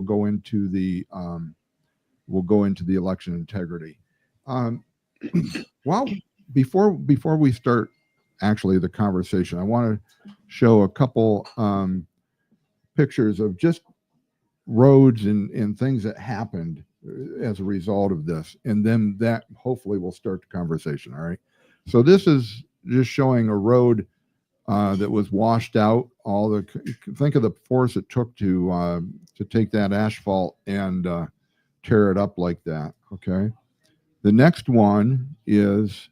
go into the election integrity. Um, well, before we start actually the conversation, I want to show a couple pictures of just roads and things that happened as a result of this, and then that hopefully will start the conversation. All right. So this is just showing a road that was washed out. Think of the force it took to take that asphalt and tear it up like that. Okay. The next one is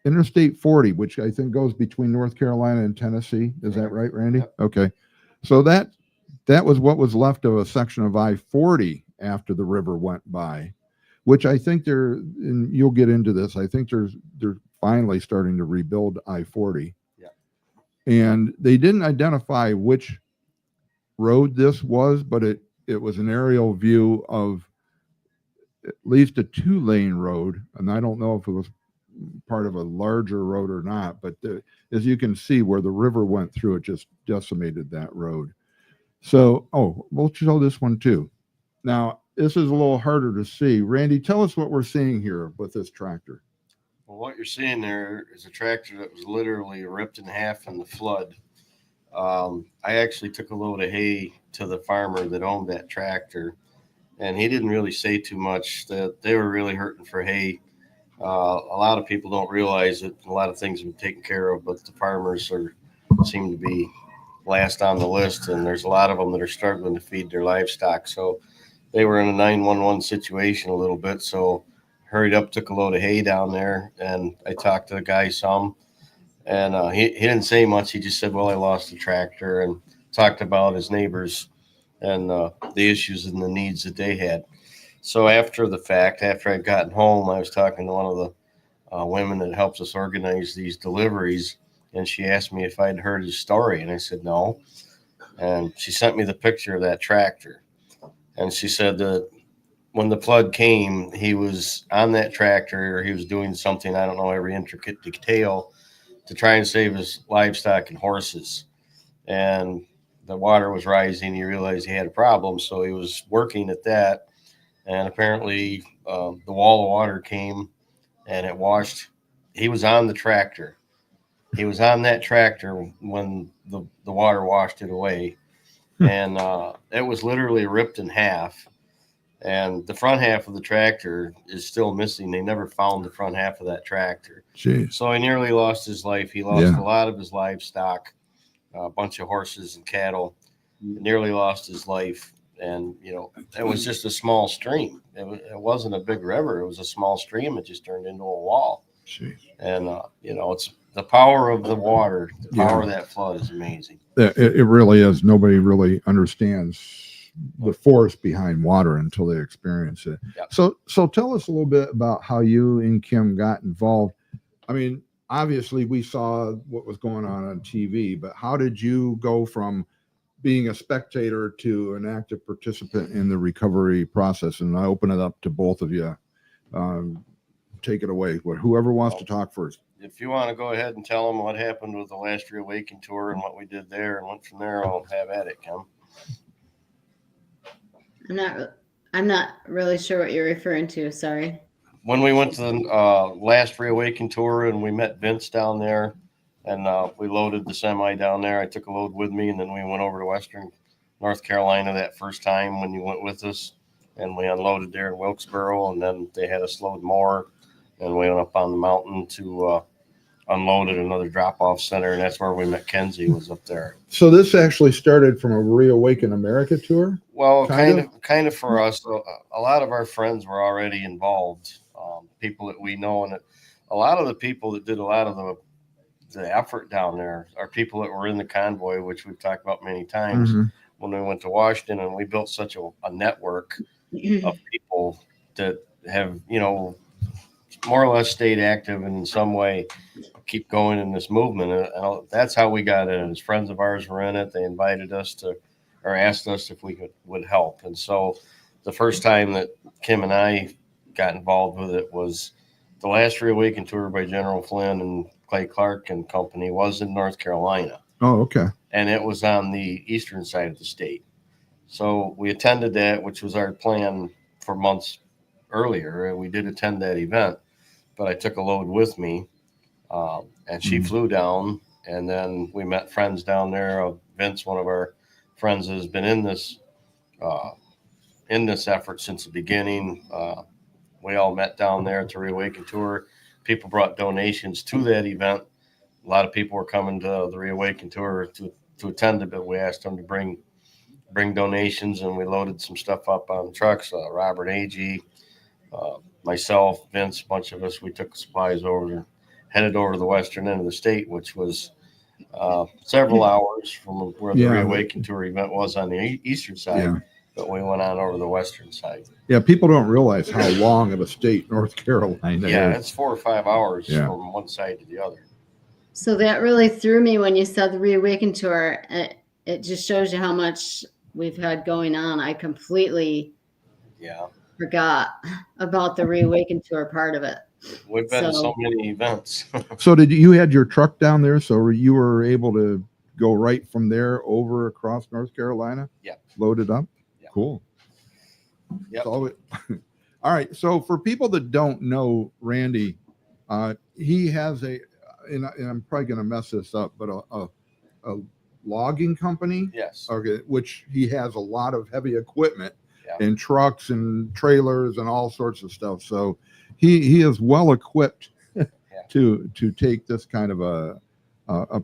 Interstate 40, which I think goes between North Carolina and Tennessee. Is that right, Randy? Yep. Okay. So that was what was left of a section of I-40 after the river went by, which I think and you'll get into this, I think they're finally starting to rebuild I-40. Yeah. And they didn't identify which road this was, but it was an aerial view of at least a 2-lane road. And I don't know if it was part of a larger road or not, but as you can see where the river went through, it just decimated that road. So, we'll show this one too. Now, this is a little harder to see. Randy, tell us what we're seeing here with this tractor. Well, what you're seeing there is a tractor that was literally ripped in half in the flood. I actually took a load of hay to the farmer that owned that tractor, and he didn't really say too much, that they were really hurting for hay. A lot of people don't realize that a lot of things have been taken care of, but the farmers seem to be last on the list, and there's a lot of them that are struggling to feed their livestock. So they were in a 911 situation a little bit, so hurried up, took a load of hay down there, and I talked to the guy some, and he didn't say much. He just said, well, I lost the tractor, and talked about his neighbors and the issues and the needs that they had. So after the fact, after I'd gotten home, I was talking to one of the women that helps us organize these deliveries, and she asked me if I'd heard his story, and I said no. And she sent me the picture of that tractor, and she said that when the flood came, he was on that tractor, or he was doing something, I don't know every intricate detail, to try and save his livestock and horses. And the water was rising. He realized he had a problem, so he was working at that. And apparently the wall of water came and it washed. He was on the tractor. He was on that tractor when the water washed it away. And it was literally ripped in half. And the front half of the tractor is still missing. They never found the front half of that tractor. Jeez. So he nearly lost his life. He lost a lot of his livestock, a bunch of horses and cattle. He nearly lost his life. And, it was just a small stream. It wasn't a big river. It was a small stream. It just turned into a wall. Jeez. And, it's the power of the water. The power of that flood is amazing. It really is. Nobody really understands the force behind water until they experience it. Yep. So tell us a little bit about how you and Kim got involved. I mean, obviously we saw what was going on TV, but how did you go from being a spectator to an active participant in the recovery process? And I open it up to both of you. Take it away. Whoever wants to talk first. If you want to go ahead and tell them what happened with the Last Reawaken tour and what we did there and went from there, I'll have at it, Kim. I'm not really sure what you're referring to. Sorry. When we went to the Last Reawaken tour and we met Vince down there, and we loaded the semi down there. I took a load with me, and then we went over to Western North Carolina that first time when you went with us, and we unloaded there in Wilkesboro, and then they had us load more, and we went up on the mountain to unload at another drop-off center, and that's where we met Kenzie, was up there. So this actually started from a Reawaken America tour? Well, kind of for us. A lot of our friends were already involved, people that we know, and a lot of the people that did a lot of the effort down there are people that were in the convoy, which we've talked about many times. Mm-hmm. When we went to Washington, and we built such a network of people that have, more or less stayed active and in some way keep going in this movement. And that's how we got in. As friends of ours were in it, they invited us or asked us if we would help. And so the first time that Kim and I got involved with it was the Last Reawaken tour by General Flynn and Clay Clark and company was in North Carolina. Oh, okay. And it was on the eastern side of the state. So we attended that, which was our plan for months earlier, and we did attend that event. But I took a load with me, and she flew down, and then we met friends down there. Vince, one of our friends, has been uh, in this effort since the beginning. We all met down there at the Reawaken Tour. People brought donations to that event. A lot of people were coming to the Reawaken Tour to attend it, but we asked them to bring donations, and we loaded some stuff up on trucks. Robert Agee, myself, Vince, a bunch of us, we took supplies over, headed over to the western end of the state, which was several hours from where the Reawaken Tour event was on the eastern side. Yeah. But we went on over the western side. Yeah, people don't realize how long of a state North Carolina Yeah, is. it's 4 or 5 hours from one side to the other. So that really threw me when you said the Reawaken Tour. It just shows you how much we've had going on. I completely forgot about the Reawaken Tour part of it. We've been to so many events. So did you had your truck down there, so you were able to go right from there over across North Carolina? Yeah. Loaded up? Yeah. Cool. Yep. So all right. So for people that don't know Randy, he has and I'm probably going to mess this up, but a logging company. Yes. Okay. Which he has a lot of heavy equipment Yeah. and trucks and trailers and all sorts of stuff. So he is well equipped to take this kind of a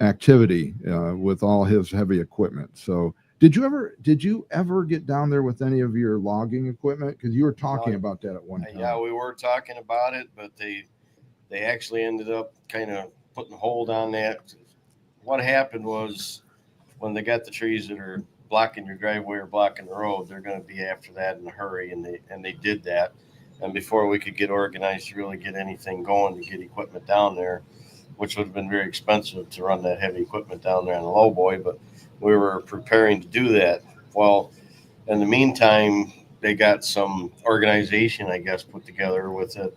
activity with all his heavy equipment. So did you ever get down there with any of your logging equipment? Because you were talking about that at one time. Yeah, we were talking about it, but they actually ended up kind of putting a hold on that. What happened was when they got the trees that are blocking your driveway or blocking the road, they're going to be after that in a hurry, and they did that. And before we could get organized to really get anything going to get equipment down there, which would have been very expensive to run that heavy equipment down there on the low boy, but we were preparing to do that. Well, in the meantime, they got some organization, I guess, put together with it.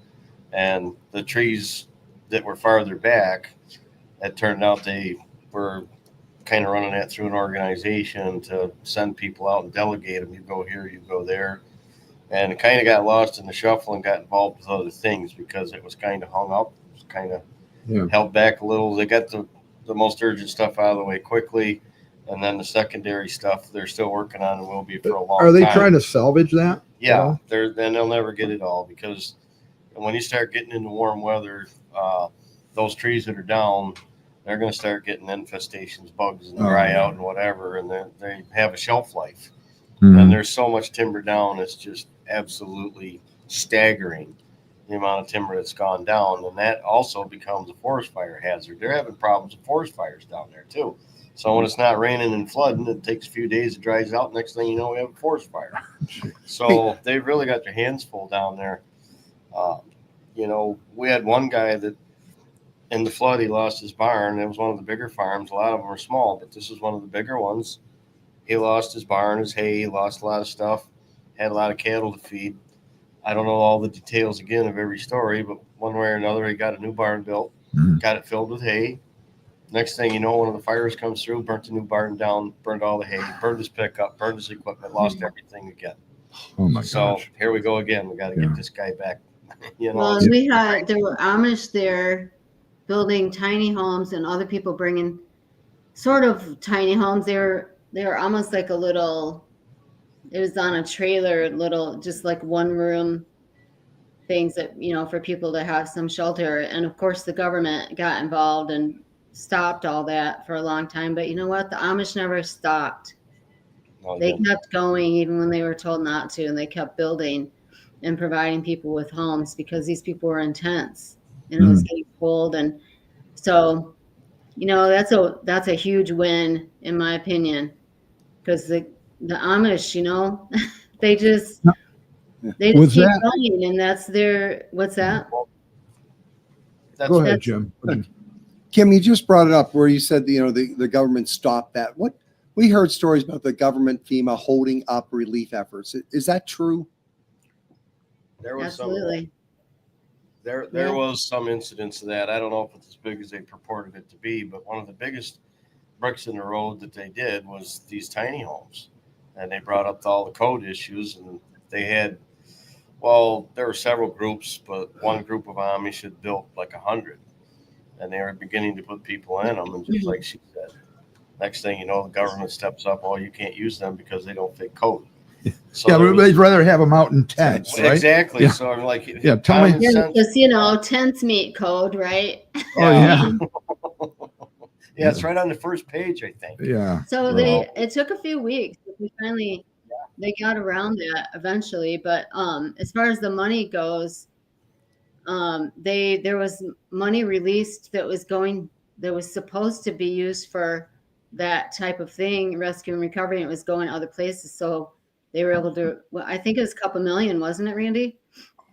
And the trees that were farther back, it turned out they were kind of running that through an organization to send people out and delegate them. You go here, you go there. And it kind of got lost in the shuffle and got involved with other things because it was kind of hung up. It was kind of held back a little. They got the most urgent stuff out of the way quickly. And then the secondary stuff they're still working on and will be for a long time. Are they trying to salvage that? Yeah, then they'll never get it all because when you start getting into warm weather, those trees that are down, they're going to start getting infestations, bugs, and dry out and whatever, and they have a shelf life. Mm-hmm. And there's so much timber down, it's just absolutely staggering the amount of timber that's gone down, and that also becomes a forest fire hazard. They're having problems with forest fires down there too. So when it's not raining and flooding, it takes a few days, it dries out. Next thing you know, we have a forest fire. So they've really got their hands full down there. We had one guy that in the flood, he lost his barn. It was one of the bigger farms. A lot of them are small, but this is one of the bigger ones. He lost his barn, his hay, he lost a lot of stuff, had a lot of cattle to feed. I don't know all the details again of every story, but one way or another, he got a new barn built, got it filled with hay. Next thing you know, one of the fires comes through, burnt the new barn down, burned all the hay, burned his pickup, burned his equipment, lost everything again. Oh my gosh. So here we go again. We got to get this guy back. Well, there were Amish there building tiny homes and other people bringing sort of tiny homes. They were almost like a little, it was on a trailer, little, just like one room things that, for people to have some shelter. And of course the government got involved and stopped all that for a long time. But you know what? The Amish never stopped. They kept going even when they were told not to, and they kept building and providing people with homes because these people were in tents and it was getting cold. And so, that's a huge win in my opinion, because the Amish, they just keep going, and that's their, what's that? Go ahead, Jim. Kim, you just brought it up where you said, the government stopped that. We heard stories about the government, FEMA, holding up relief efforts. Is that true? There was Absolutely. There was some incidents of that. I don't know if it's as big as they purported it to be, but one of the biggest bricks in the road that they did was these tiny homes. and they brought up all the code issues, and they had, well, there were several groups, but one group of Amish had built like 100, and they were beginning to put people in them, and just like she said, next thing you know, the government steps up, oh, you can't use them because they don't fit code. So Yeah, there but was- they'd rather have them out in tents, right? Exactly. Yeah. So I'm like, Yeah, tell me- common Yeah, sense- because, you know, tents meet code, right? Oh, yeah. Yeah, it's right on the first page, I think. Yeah. So Right. it took a few weeks. We finally, they got around that eventually. But as far as the money goes, there was money released that was supposed to be used for that type of thing, rescue and recovery, and it was going other places. So they were able to, well, I think it was a couple million, wasn't it, Randy?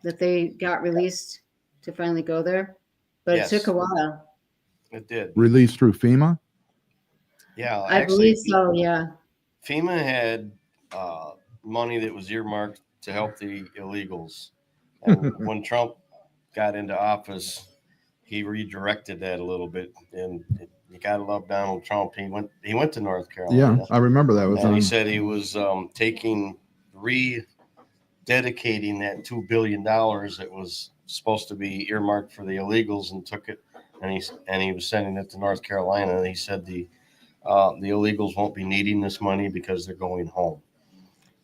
That they got released to finally go there. But Yes. it took a while. It did. Released through FEMA? Yeah, I actually, believe so, yeah. FEMA had money that was earmarked to help the illegals. And when Trump got into office, he redirected that a little bit. And you gotta love Donald Trump. He went to North Carolina. Yeah, I remember that was And on. he said he was rededicating that $2 billion that was supposed to be earmarked for the illegals, and took it, and he was sending it to North Carolina. And he said the illegals won't be needing this money because they're going home.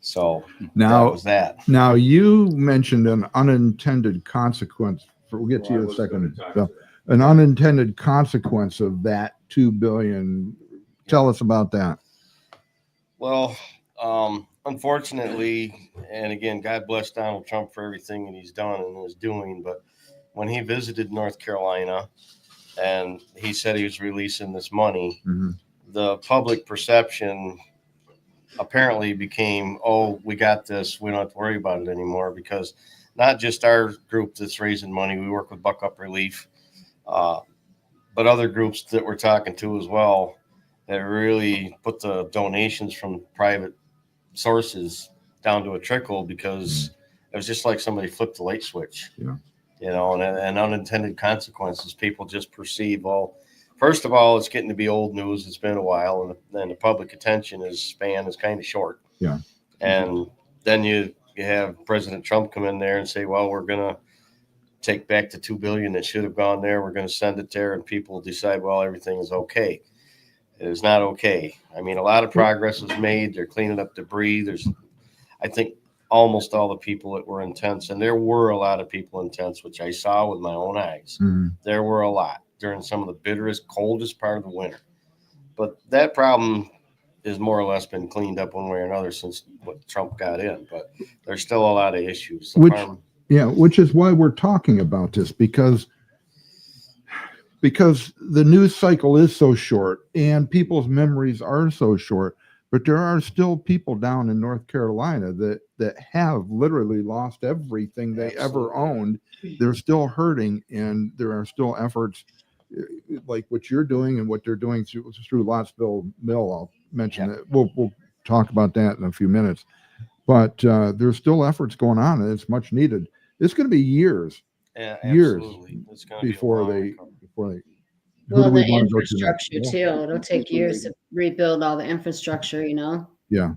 So Now, that was that. Now, you mentioned an unintended consequence. We'll get to you in a second. So, an unintended consequence of that $2 billion. Tell us about that. Well, unfortunately, and again, God bless Donald Trump for everything that he's done and is doing, but when he visited North Carolina and he said he was releasing this money, the public perception apparently became, oh, we got this, we don't have to worry about it anymore, because not just our group that's raising money, we work with Buck Up Relief, but other groups that we're talking to as well that really put the donations from private sources down to a trickle, because it was just like somebody flipped the light switch. Yeah. You know, and unintended consequences. People just perceive, well, first of all, it's getting to be old news. It's been a while, and then the public attention span is kind of short. Yeah. And then you have President Trump come in there and say, well, we're going to take back the $2 billion that should have gone there. We're going to send it there, and people decide, well, everything is okay. It is not okay. I mean, a lot of progress was made. They're cleaning up debris. I think almost all the people that were in tents, and there were a lot of people in tents, which I saw with my own eyes. There were a lot during some of the bitterest, coldest part of the winter. But that problem has more or less been cleaned up one way or another since what Trump got in. But there's still a lot of issues. Which is why we're talking about this, because the news cycle is so short and people's memories are so short. But there are still people down in North Carolina that have literally lost everything they ever owned. They're still hurting, and there are still efforts like what you're doing and what they're doing through Lottsville Mill. I'll mention that. We'll talk about that in a few minutes. But there's still efforts going on, and it's much needed. It's going to be years before they. Well, the infrastructure too. It'll take years to rebuild all the infrastructure, you know? Yeah.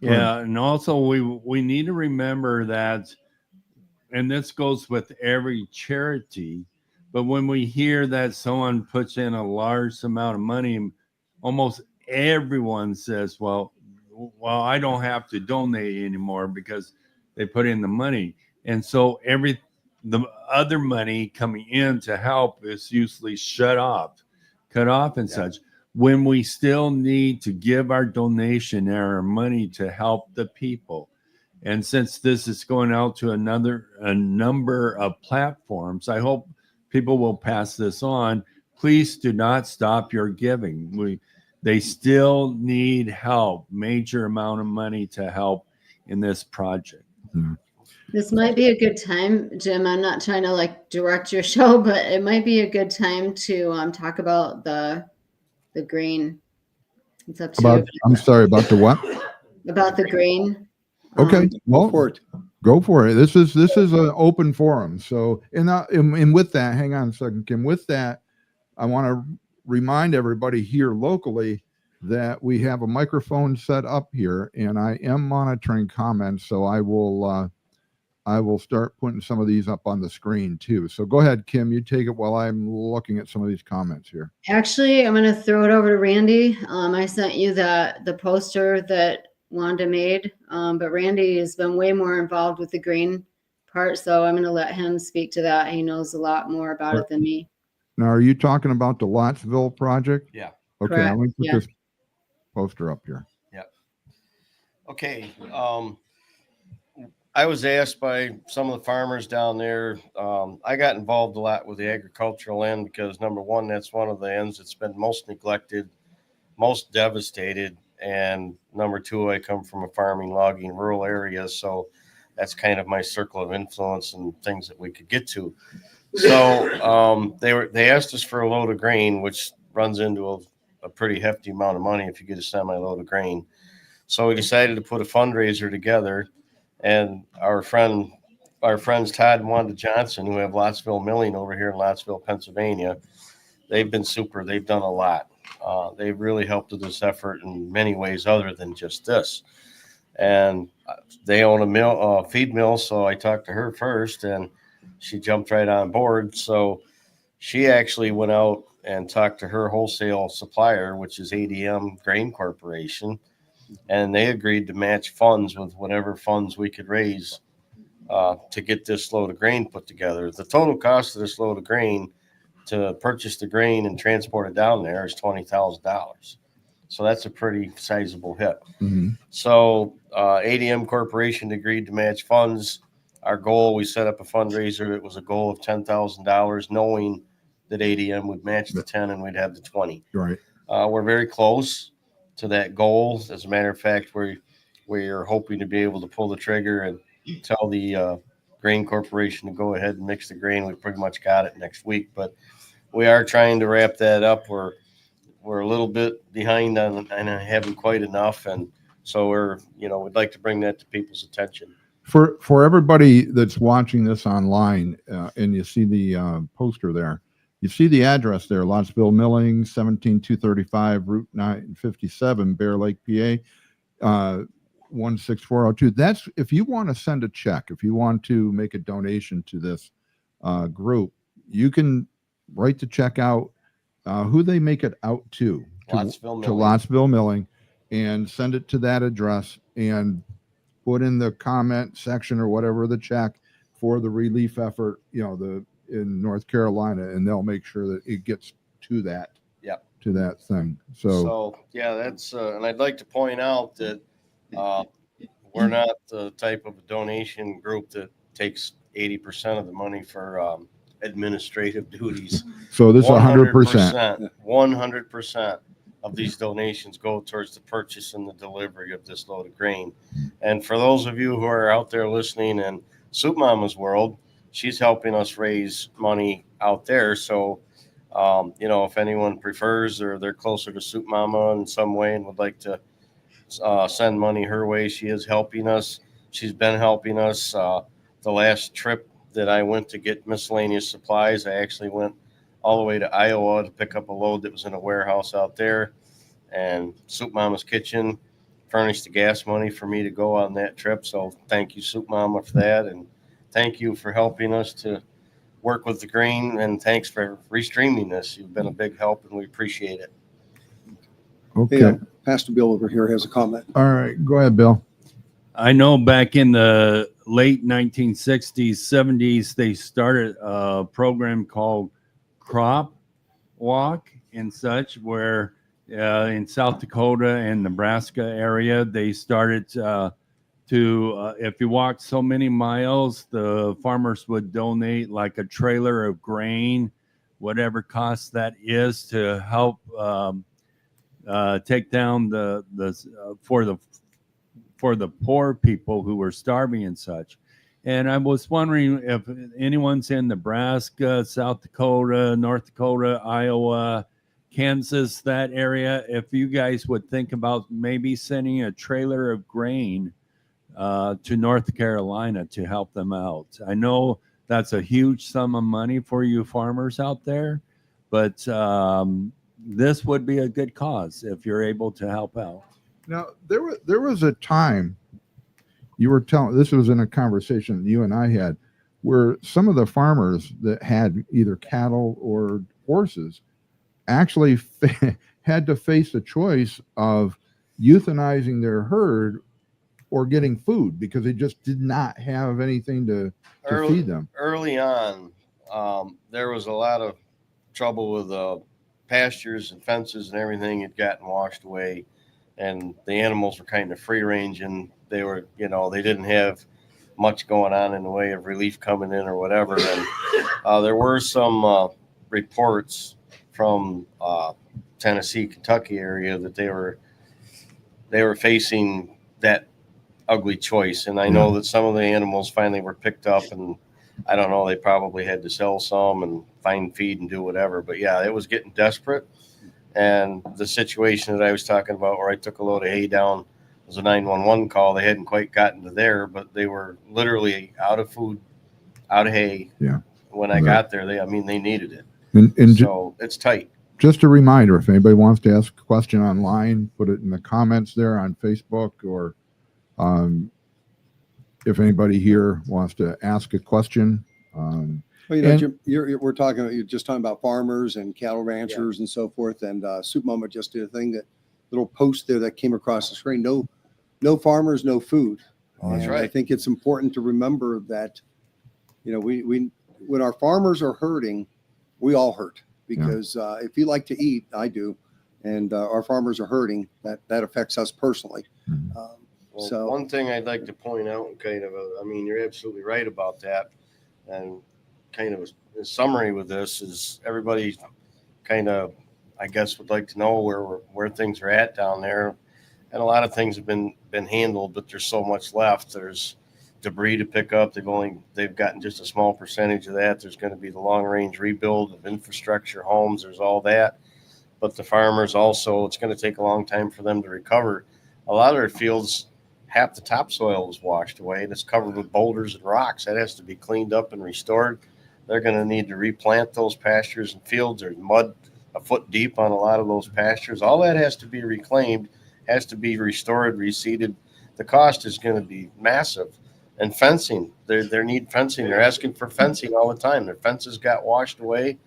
Yeah. And also we need to remember that, and this goes with every charity, but when we hear that someone puts in a large amount of money, almost everyone says, well, I don't have to donate anymore because they put in the money. And so the other money coming in to help is usually cut off and such, when we still need to give our donation and our money to help the people. And since this is going out to a number of platforms, I hope people will pass this on. Please do not stop your giving. They still need help, major amount of money to help in this project. This might be a good time, Jim. I'm not trying to direct your show, but it might be a good time to talk about the green. It's up to you. I'm sorry, about the what? About the green. Okay, well, go for it. This is an open forum. So, and with that, hang on a second, Kim. With that, I want to remind everybody here locally that we have a microphone set up here, and I am monitoring comments, so I will start putting some of these up on the screen too. So go ahead, Kim, you take it while I'm looking at some of these comments here. Actually, I'm going to throw it over to Randy. I sent you the poster that Wanda made, but Randy has been way more involved with the green part, so I'm going to let him speak to that. He knows a lot more about it than me. Now, are you talking about the Lottsville project? Yeah. Okay, Correct. I'm going to put Yeah. this poster up here. Okay. I was asked by some of the farmers down there. I got involved a lot with the agricultural end because, number one, that's one of the ends that's been most neglected, most devastated. And number two, I come from a farming, logging, rural area. So that's kind of my circle of influence and things that we could get to. So they asked us for a load of grain, which runs into a pretty hefty amount of money if you get a semi-load of grain. So we decided to put a fundraiser together, and our friends Todd and Wanda Johnson, who have Lottsville Milling over here in Lottsville, Pennsylvania, they've been super. They've done a lot. They've really helped with this effort in many ways other than just this. And they own a feed mill, so I talked to her first, and she jumped right on board. So she actually went out and talked to her wholesale supplier, which is ADM Grain Corporation, and they agreed to match funds with whatever funds we could raise to get this load of grain put together. The total cost of this load of grain to purchase the grain and transport it down there is $20,000. So that's a pretty sizable hit. Mm-hmm. So ADM Corporation agreed to match funds. Our goal, we set up a fundraiser. It was a goal of $10,000, knowing that ADM would match the 10 and we'd have the 20. Right. We're very close to that goal. As a matter of fact, we're hoping to be able to pull the trigger and tell the grain corporation to go ahead and mix the grain. We pretty much got it next week, but we are trying to wrap that up. We're a little bit behind on having quite enough, and so we'd like to bring that to people's attention. For everybody that's watching this online, and you see the poster there, you see the address there, Lottsville Milling, 17235 Route 957, Bear Lake, PA, 16402. That's if you want to send a check, if you want to make a donation to this group, you can write the check out. Who they make it out to Lottsville Milling, and send it to that address and put in the comment section or whatever the check for the relief effort, in North Carolina, and they'll make sure that it gets to that. Yep. To that thing. So yeah, that's and I'd like to point out that we're not the type of donation group that takes 80% of the money for administrative duties. So this is 100%. 100% of these donations go towards the purchase and the delivery of this load of grain. And for those of you who are out there listening in Soup Mama's world, she's helping us raise money out there. So, if anyone prefers or they're closer to Soup Mama in some way and would like to send money her way, she is helping us. She's been helping us. The last trip that I went to get miscellaneous supplies, I actually went all the way to Iowa to pick up a load that was in a warehouse out there, and Soup Mama's Kitchen furnished the gas money for me to go on that trip. So thank you, Soup Mama, for that, and thank you for helping us to work with the grain, and thanks for restreaming this. You've been a big help, and we appreciate it. Okay. Yeah, Pastor Bill over here has a comment. All right, go ahead, Bill. I know back in the late 1960s, 70s, they started a program called Crop Walk and such, where in South Dakota and Nebraska area, they started to if you walked so many miles, the farmers would donate like a trailer of grain, whatever cost that is, to help take down for the poor people who were starving and such. And I was wondering if anyone's in Nebraska, South Dakota, North Dakota, Iowa, Kansas, that area, if you guys would think about maybe sending a trailer of grain to North Carolina to help them out. I know that's a huge sum of money for you farmers out there, but this would be a good cause if you're able to help out. Now, there was a time you were telling, this was in a conversation you and I had, where some of the farmers that had either cattle or horses actually had to face the choice of euthanizing their herd or getting food because they just did not have anything to feed them. Early on, there was a lot of trouble with pastures and fences and everything had gotten washed away, and the animals were kind of free range, and they were, they didn't have much going on in the way of relief coming in or whatever. And there were some reports from Tennessee, Kentucky area that they were facing that ugly choice. And I know that some of the animals finally were picked up, and I don't know, they probably had to sell some and find feed and do whatever. But yeah, it was getting desperate. And the situation that I was talking about where I took a load of hay down was a 911 call. They hadn't quite gotten to there, but they were literally out of food, out of hay. Yeah. When I got there, they needed it. And so it's tight. Just a reminder, if anybody wants to ask a question online, put it in the comments there on Facebook, or if anybody here wants to ask a question. Well, we're you're just talking about farmers and cattle ranchers and so forth. And Soup Mama just did a thing, that little post there that came across the screen. No farmers, no food. Oh, that's right. I think it's important to remember that, we when our farmers are hurting, we all hurt, because if you like to eat, I do, and our farmers are hurting, that affects us personally. Well, So one thing I'd like to point out, you're absolutely right about that. And kind of a summary with this is everybody kind of, I guess, would like to know where things are at down there. And a lot of things have been handled, but there's so much left. There's debris to pick up. They've gotten just a small percentage of that. There's going to be the long range rebuild of infrastructure, homes. There's all that. But the farmers also, it's going to take a long time for them to recover. A lot of their fields, half the topsoil was washed away, and it's covered with boulders and rocks. That has to be cleaned up and restored. They're going to need to replant those pastures and fields. There's mud a foot deep on a lot of those pastures. All that has to be reclaimed, has to be restored, reseeded. The cost is going to be massive. And fencing, they need fencing. They're asking for fencing all the time. Their fences got washed away.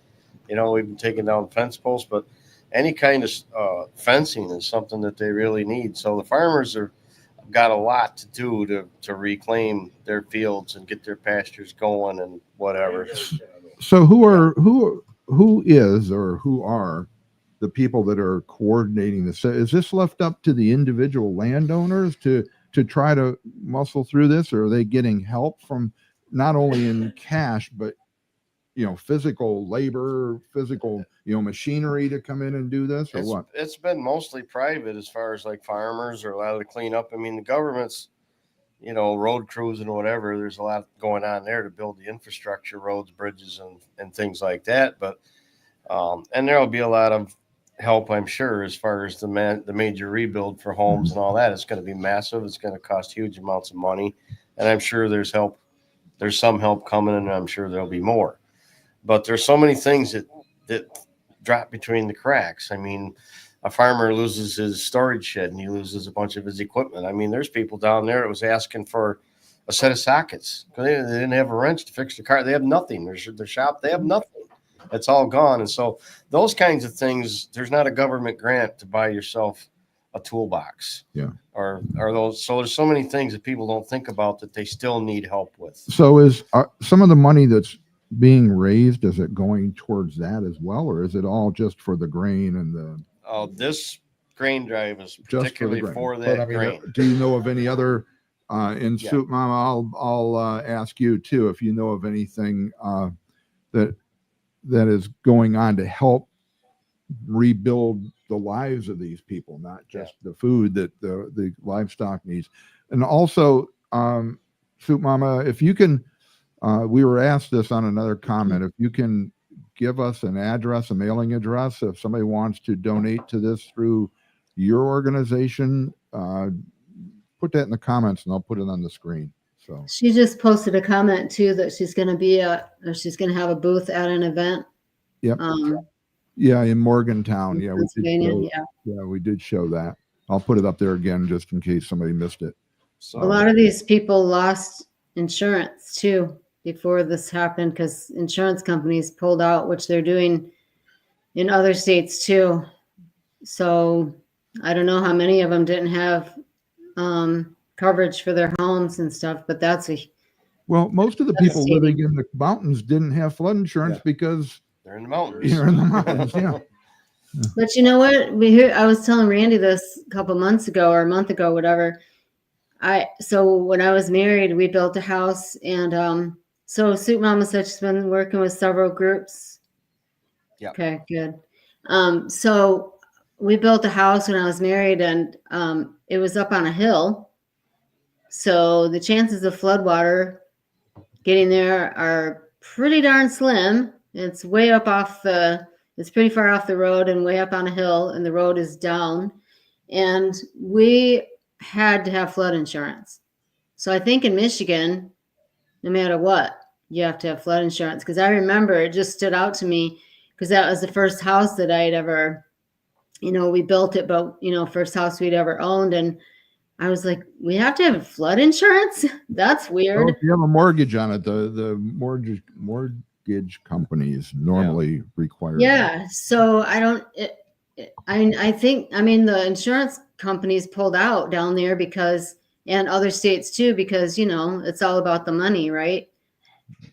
We've been taking down fence posts, but any kind of fencing is something that they really need. So the farmers got a lot to do to reclaim their fields and get their pastures going and whatever. So who are the people that are coordinating this? Is this left up to the individual landowners to try to muscle through this, or are they getting help from not only in cash, but physical labor, physical machinery to come in and do this, or what? It's been mostly private as far as like farmers, or a lot of the cleanup. The government's, road crews and whatever, there's a lot going on there to build the infrastructure, roads, bridges, and things like that. But and there'll be a lot of help, I'm sure, as far as the major rebuild for homes and all that. It's going to be massive. It's going to cost huge amounts of money, and I'm sure there's help. There's some help coming, and I'm sure there'll be more. But there's so many things that drop between the cracks. A farmer loses his storage shed and he loses a bunch of his equipment. There's people down there that was asking for a set of sockets because they didn't have a wrench to fix the car. They have nothing. Their shop, they have nothing. It's all gone. And so those kinds of things, there's not a government grant to buy yourself a toolbox. Yeah. Or those. So there's so many things that people don't think about that they still need help with. So is some of the money that's being raised, is it going towards that as well, or is it all just for the grain and the? This grain drive is particularly for that grain. Do you know of any other? Soup Mama, I'll ask you too if you know of anything that is going on to help rebuild the lives of these people, not just the food that the livestock needs. And also, Soup Mama, if you can, we were asked this on another comment, if you can give us an address, a mailing address, if somebody wants to donate to this through your organization, put that in the comments and I'll put it on the screen. So she just posted a comment too that she's going to have a booth at an event. Yep. Yeah, in Morgantown. in Yeah, Pennsylvania. we did show that. I'll put it up there again just in case somebody missed it. So A lot of these people lost insurance too before this happened because insurance companies pulled out, which they're doing in other states too. So I don't know how many of them didn't have coverage for their homes and stuff, but Well, most of the That's people living in the mountains didn't have flood insurance Yeah. because they're in the mountains. you're in the mountains. Yeah. But you know what? I was telling Randy this a couple months ago or a month ago, whatever. So when I was married, we built a house, and so Soup Mama said she's been working with several groups. Yeah. Okay, good. So we built a house when I was married, and it was up on a hill. So the chances of floodwater getting there are pretty darn slim. It's way up it's pretty far off the road and way up on a hill, and the road is down. And we had to have flood insurance. So I think in Michigan, no matter what, you have to have flood insurance. Because I remember it just stood out to me because that was the first house that I'd ever, we built it, but, first house we'd ever owned. And I was like, we have to have flood insurance? That's weird. Well, if you have a mortgage on it, the mortgage companies normally require. Yeah. So I don't, I think, the insurance companies pulled out down there and other states too, because, it's all about the money, right?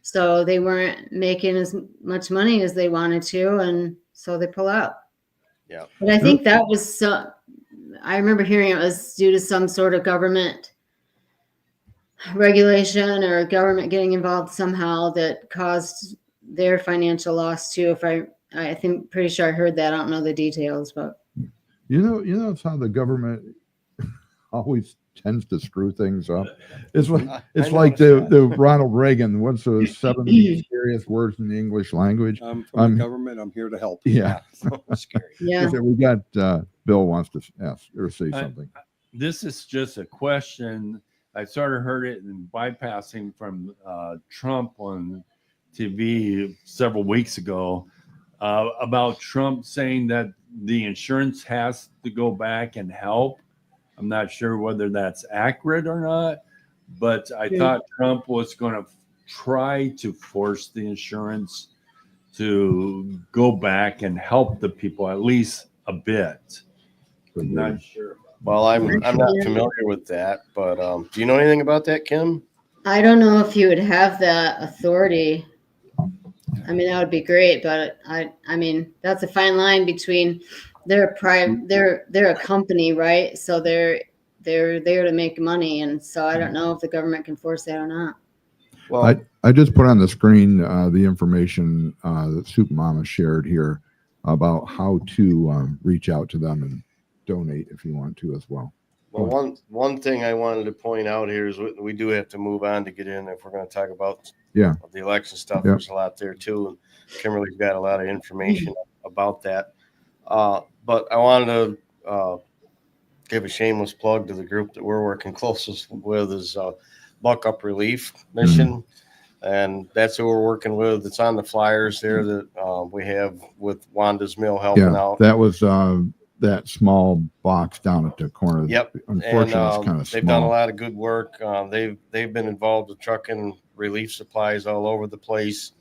So they weren't making as much money as they wanted to. And so they pull out. Yeah. But I think that was I remember hearing it was due to some sort of government regulation or government getting involved somehow that caused their financial loss too. I think pretty sure I heard that. I don't know the details, but it's how the government always tends to screw things up. It's like the Ronald Reagan. What's the 7 scariest words in the English language? I'm from the government. I'm here to help. Yeah. Scary. yeah. We got Bill wants to ask or say something. This is just a question. I sort of heard it in bypassing from Trump on TV several weeks ago about Trump saying that the insurance has to go back and help. I'm not sure whether that's accurate or not, but I thought Trump was going to try to force the insurance to go back and help the people at least a bit. I'm not sure. Well, I'm not familiar with that, but do you know anything about that, Kim? I don't know if you would have that authority. That would be great, but that's a fine line between they're a company, right? So they're there to make money, and so I don't know if the government can force that or not. Well, I just put on the screen the information that Soup Mama shared here about how to reach out to them and donate if you want to as well. Well, one thing I wanted to point out here is we do have to move on to get in if we're going to talk about the election stuff. Yep. There's a lot there too, and Kimberly's got a lot of information about that. But I wanted to give a shameless plug to the group that we're working closest with is Buck Up Relief Mission, and that's who we're working with. It's on the flyers there that we have with Wanda's Mill helping out. That was that small box down at the corner. Yep. Unfortunately, and, it's kind of small. They've done a lot of good work. They've been involved with trucking relief supplies all over the place.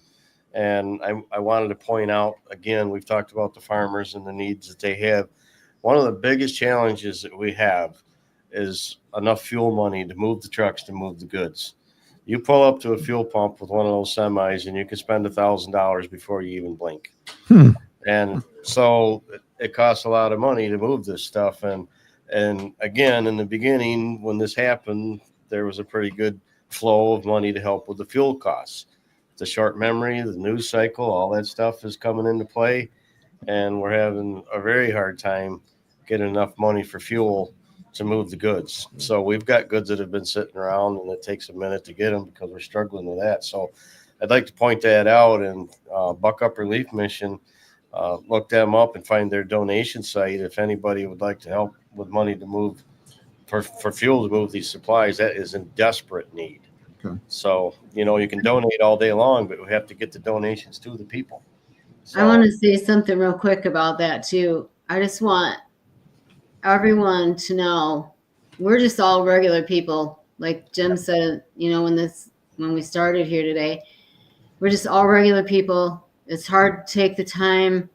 And I wanted to point out, again, we've talked about the farmers and the needs that they have. One of the biggest challenges that we have is enough fuel money to move the trucks, to move the goods. You pull up to a fuel pump with one of those semis and you can spend $1,000 before you even blink. And so it costs a lot of money to move this stuff. And again, in the beginning, when this happened, there was a pretty good flow of money to help with the fuel costs. The short memory, the news cycle, all that stuff is coming into play. And we're having a very hard time getting enough money for fuel to move the goods. So we've got goods that have been sitting around and it takes a minute to get them because we're struggling with that. So I'd like to point that out, and Buck Up Relief Mission, look them up and find their donation site. If anybody would like to help with money to move for fuel to move these supplies, that is in desperate need. Okay. So, you can donate all day long, but we have to get the donations to the people. I want to say something real quick about that too. I just want everyone to know we're just all regular people. Like Jim said, you know, when we started here today, we're just all regular people. It's hard to take the time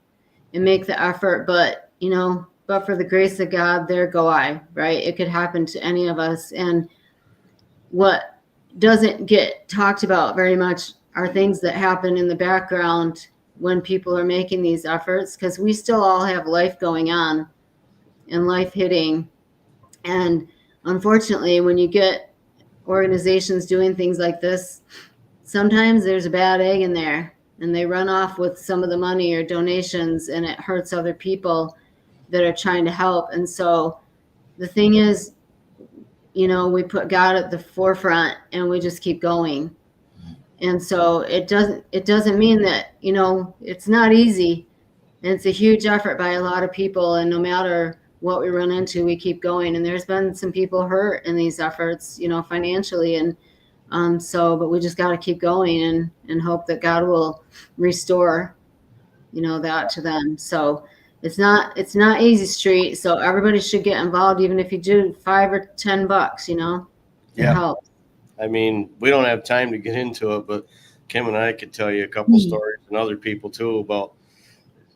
and make the effort, but you know, but for the grace of God, there go I, right? It could happen to any of us. And what doesn't get talked about very much are things that happen in the background when people are making these efforts, because we still all have life going on and life hitting. And unfortunately, when you get organizations doing things like this, sometimes there's a bad egg in there and they run off with some of the money or donations, and it hurts other people that are trying to help. And so the thing is, you know, we put God at the forefront and we just keep going. And so it doesn't mean that, you know, it's not easy. And it's a huge effort by a lot of people. And no matter what we run into, we keep going. And there's been some people hurt in these efforts, you know, financially. And but we just got to keep going and hope that God will restore, you know, that to them. So it's not easy street. So everybody should get involved, even if you do $5 or $10, you know, to help. I mean, we don't have time to get into it, but Kim and I could tell you a couple stories, and other people too, about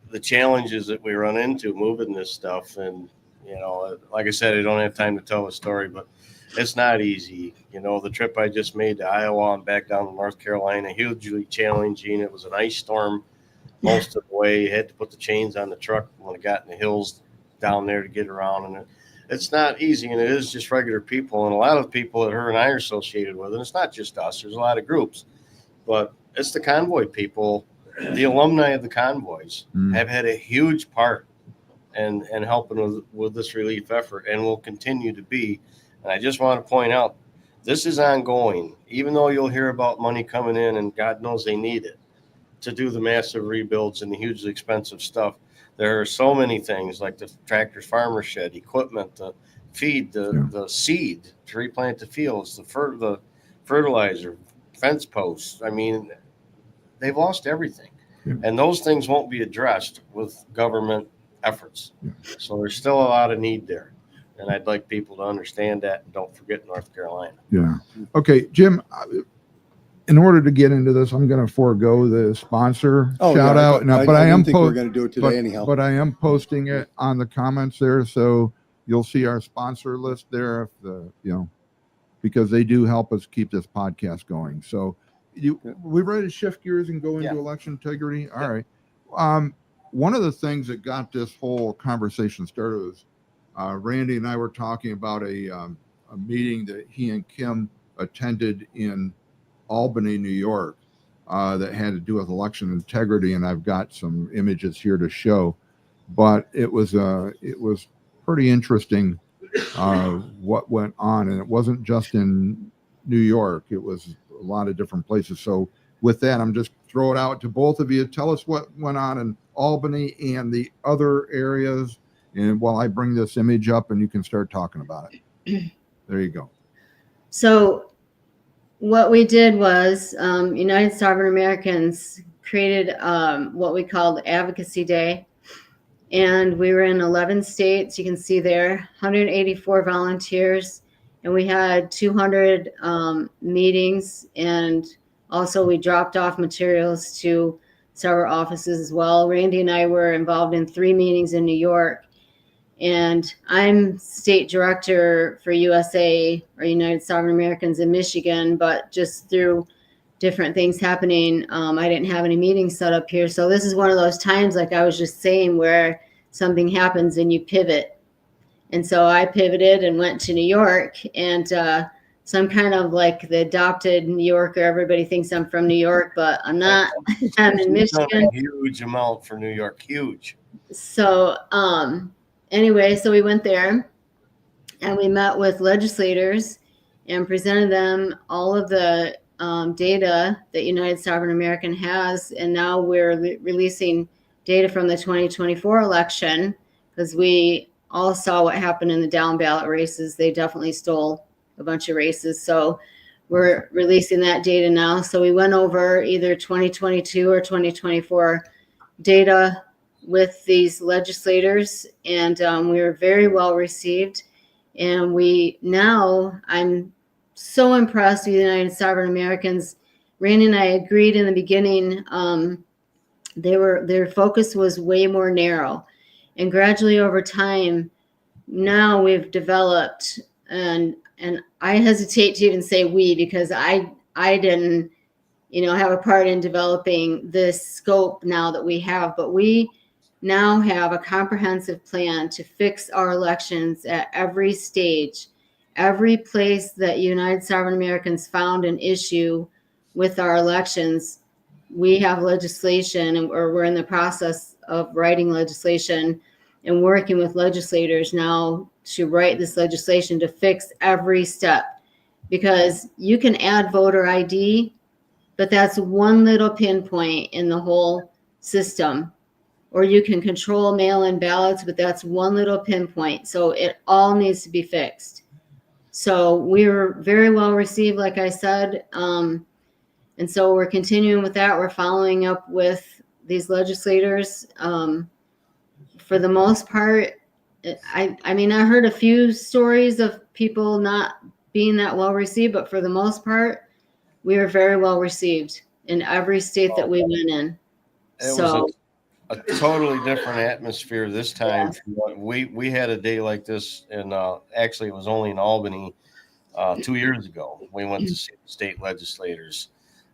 the challenges that we run into moving this stuff. And, you know, like I said, I don't have time to tell a story, but it's not easy. You know, the trip I just made to Iowa and back down to North Carolina, hugely challenging. It was an ice storm most of the way. You had to put the chains on the truck when it got in the hills down there to get around. And it's not easy, and it is just regular people. And a lot of people that her and I are associated with, and it's not just us, there's a lot of groups, but it's the convoy people. The alumni of the convoys have had a huge part in helping with this relief effort, and will continue to be. And I just want to point out, this is ongoing, even though you'll hear about money coming in, and God knows they need it to do the massive rebuilds and the hugely expensive stuff. There are so many things like the tractor's farmer shed, equipment, the feed, the seed to replant the fields, the fertilizer, fence posts. I mean, they've lost everything. Yeah. And those things won't be addressed with government efforts. Yeah. So there's still a lot of need there. And I'd like people to understand that, and don't forget North Carolina. Yeah. Okay, Jim, in order to get into this, I'm going to forego the sponsor shout out. Now, but I am think we're going to do it today anyhow. But I am posting it on the comments there, so you'll see our sponsor list there. If you know, because they do help us keep this podcast going. So, we ready to shift gears and go into election integrity? All right. One of the things that got this whole conversation started was Randy and I were talking about a meeting that he and Kim attended in Albany, New York, that had to do with election integrity, and I've got some images here to show. But it was pretty interesting what went on, and it wasn't just in New York; it was a lot of different places. So, with that, I'm just throw it out to both of you. Tell us what went on in Albany and the other areas, and while I bring this image up, and you can start talking about it. There you go. So what we did was United Sovereign Americans created what we called Advocacy Day. And we were in 11 states. You can see there, 184 volunteers. And we had 200 meetings. And also we dropped off materials to several offices as well. Randy and I were involved in 3 meetings in New York. And I'm state director for USA, or United Sovereign Americans, in Michigan, but just through different things happening, I didn't have any meetings set up here. So this is one of those times, like I was just saying, where something happens and you pivot. And so I pivoted and went to New York, and so I'm kind of like the adopted New Yorker. Everybody thinks I'm from New York, but I'm not. I'm in Michigan. A huge amount for New York, huge. So, anyway, so we went there and we met with legislators and presented them all of the data that United Sovereign American has. And now we're releasing data from the 2024 election, because we all saw what happened in the down ballot races. They definitely stole a bunch of races. So we're releasing that data now. So we went over either 2022 or 2024 data with these legislators, and we were very well received. And I'm so impressed with the United Sovereign Americans. Randy and I agreed in the beginning. Their focus was way more narrow, and gradually over time, now we've developed, and I hesitate to even say we, because I didn't have a part in developing this scope now that we have, but we now have a comprehensive plan to fix our elections at every stage, every place that United Sovereign Americans found an issue with our elections. We have legislation, or we're in the process of writing legislation and working with legislators now to write this legislation to fix every step, because you can add voter ID, but that's one little pinpoint in the whole system. Or you can control mail-in ballots, but that's one little pinpoint. So it all needs to be fixed. So we were very well received, like I said. And so we're continuing with that. We're following up with these legislators. For the most part, I mean, I heard a few stories of people not being that well received, but for the most part, we were very well received in every state that we went in. It was a totally different atmosphere this time. Yeah. We had a day like this, and actually it was only in Albany 2 years ago. We went to see the state legislators,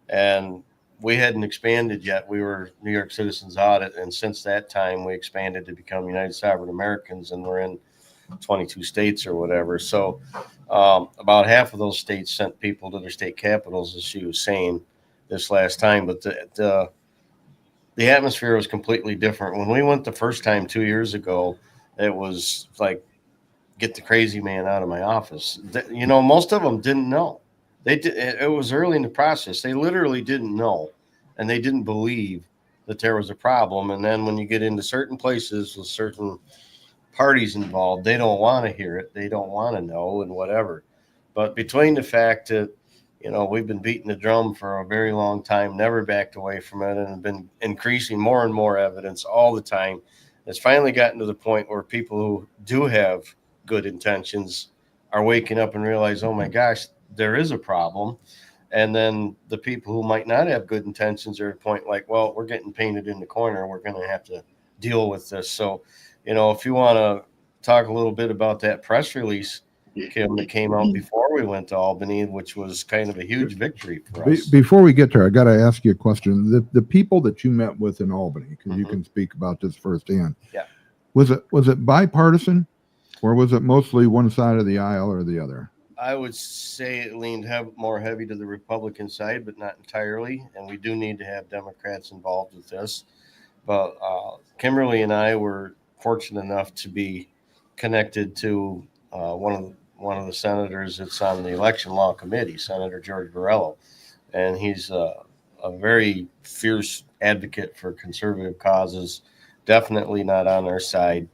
and we hadn't expanded yet. We were New York Citizens Audit, and since that time we expanded to become United Sovereign Americans, and we're in 22 states or whatever. So about half of those states sent people to their state capitals, as she was saying this last time. But the atmosphere was completely different. When we went the first time 2 years ago, it was like, get the crazy man out of my office. Most of them didn't know. It was early in the process. They literally didn't know, and they didn't believe that there was a problem. And then when you get into certain places with certain parties involved, they don't want to hear it. They don't want to know, and whatever. But between the fact that, we've been beating the drum for a very long time, never backed away from it, and have been increasing more and more evidence all the time, it's finally gotten to the point where people who do have good intentions are waking up and realize, oh my gosh, there is a problem. And then the people who might not have good intentions are at a point like, well, we're getting painted in the corner. We're going to have to deal with this. So, if you want to talk a little bit about that press release, Kim, that came out before we went to Albany, which was kind of a huge victory for us. Before we get there, I got to ask you a question. The people that you met with in Albany, because you can speak about this firsthand. Yeah. Was it bipartisan, or was it mostly one side of the aisle or the other? I would say it leaned more heavy to the Republican side, but not entirely. And we do need to have Democrats involved with this. But Kimberly and I were fortunate enough to be connected to one of the senators that's on the election law committee, Senator George Borrello, and he's a very fierce advocate for conservative causes. Definitely not on our side.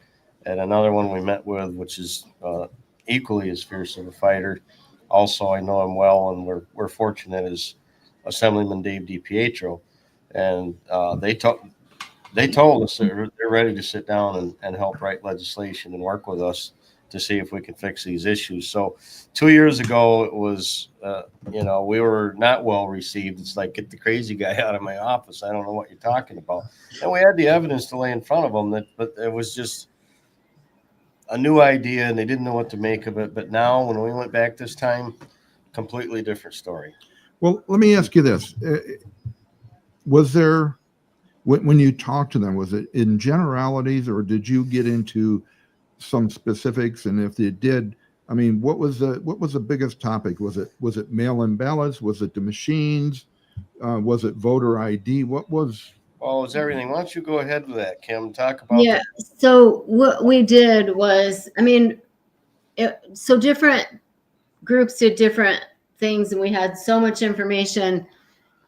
And another one we met with, which is equally as fierce of a fighter. Also, I know him well, and we're fortunate, as Assemblyman Dave DiPietro, and they told us they're ready to sit down and help write legislation and work with us to see if we can fix these issues. So 2 years ago, it was, we were not well received. It's like, get the crazy guy out of my office. I don't know what you're talking about. And we had the evidence to lay in front of them, but it was just a new idea, and they didn't know what to make of it. But now, when we went back this time, completely different story. Well, let me ask you this. Was there, when you talked to them, was it in generalities, or did you get into some specifics? And if you did, I mean, what was the biggest topic? Was it mail-in ballots? Was it the machines? Was it voter ID? What was? Well, it's everything. Why don't you go ahead with that, Kim? Talk about that. So what we did was, so different groups did different things, and we had so much information.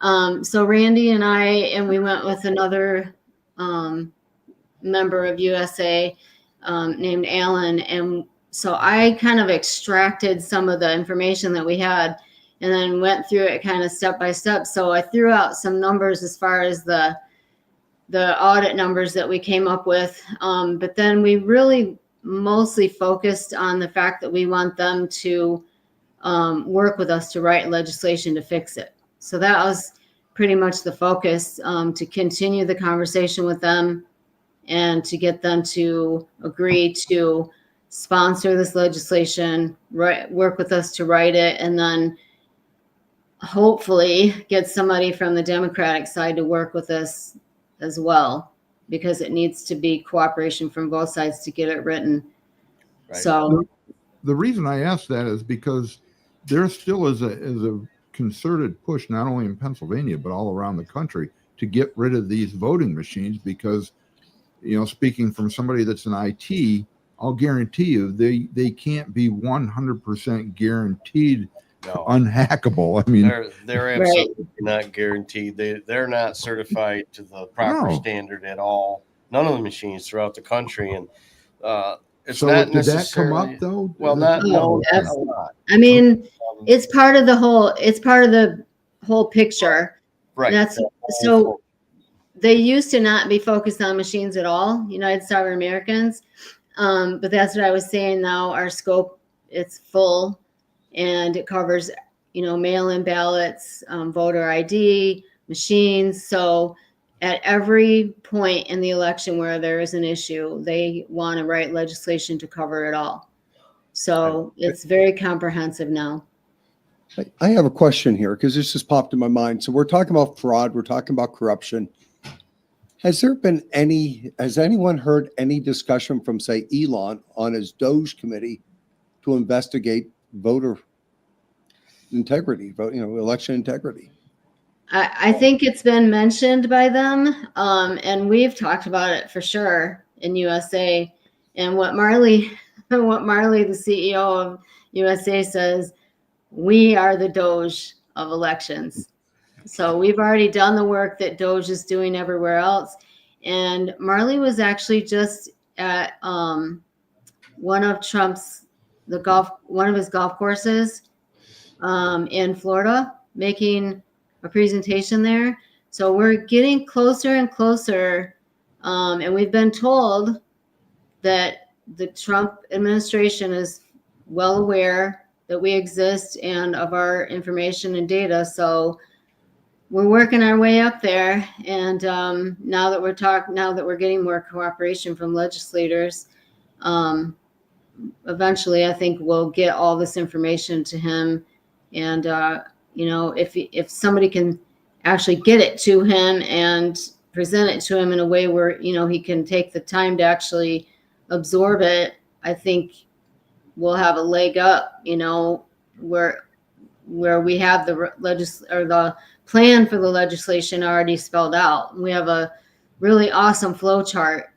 So Randy and we went with another member of USA named Alan. And so I kind of extracted some of the information that we had and then went through it kind of step by step. So I threw out some numbers as far as the the audit numbers that we came up with. But then we really mostly focused on the fact that we want them to work with us to write legislation to fix it. So that was pretty much the focus, to continue the conversation with them and to get them to agree to sponsor this legislation, work with us to write it, and then hopefully get somebody from the Democratic side to work with us as well, because it needs to be cooperation from both sides to get it written. Right. So the reason I ask that is because there still is a concerted push, not only in Pennsylvania, but all around the country, to get rid of these voting machines because, you know, speaking from somebody that's in IT, I'll guarantee you they can't be 100% guaranteed No, unhackable. I mean, they're absolutely not guaranteed. They're not certified to the proper No. standard at all. None of the machines throughout the country, and it's so not did that come necessarily. up though? Well, not no, yes. not a lot. I mean, Um, it's part of the whole picture. right. That's so they used to not be focused on machines at all, United Sovereign Americans. But that's what I was saying. Now our scope, it's full, and it covers, mail-in ballots, voter ID, machines. So at every point in the election where there is an issue, they want to write legislation to cover it all. So it's very comprehensive now. I have a question here because this just popped in my mind. So we're talking about fraud. We're talking about corruption. Has anyone heard any discussion from, say, Elon on his Doge committee to investigate voter integrity, election integrity? I think it's been mentioned by them, and we've talked about it for sure in USA. And what Marley, the CEO of USA, says, we are the Doge of elections. So we've already done the work that Doge is doing everywhere else. And Marley was actually just at one of his golf courses in Florida, making a presentation there. So we're getting closer and closer. And we've been told that the Trump administration is well aware that we exist and of our information and data. So we're working our way up there. And now that we're getting more cooperation from legislators, eventually I think we'll get all this information to him. And, if somebody can actually get it to him and present it to him in a way where, he can take the time to actually absorb it, I think we'll have a leg up, where we have the plan for the legislation already spelled out. We have a really awesome flow chart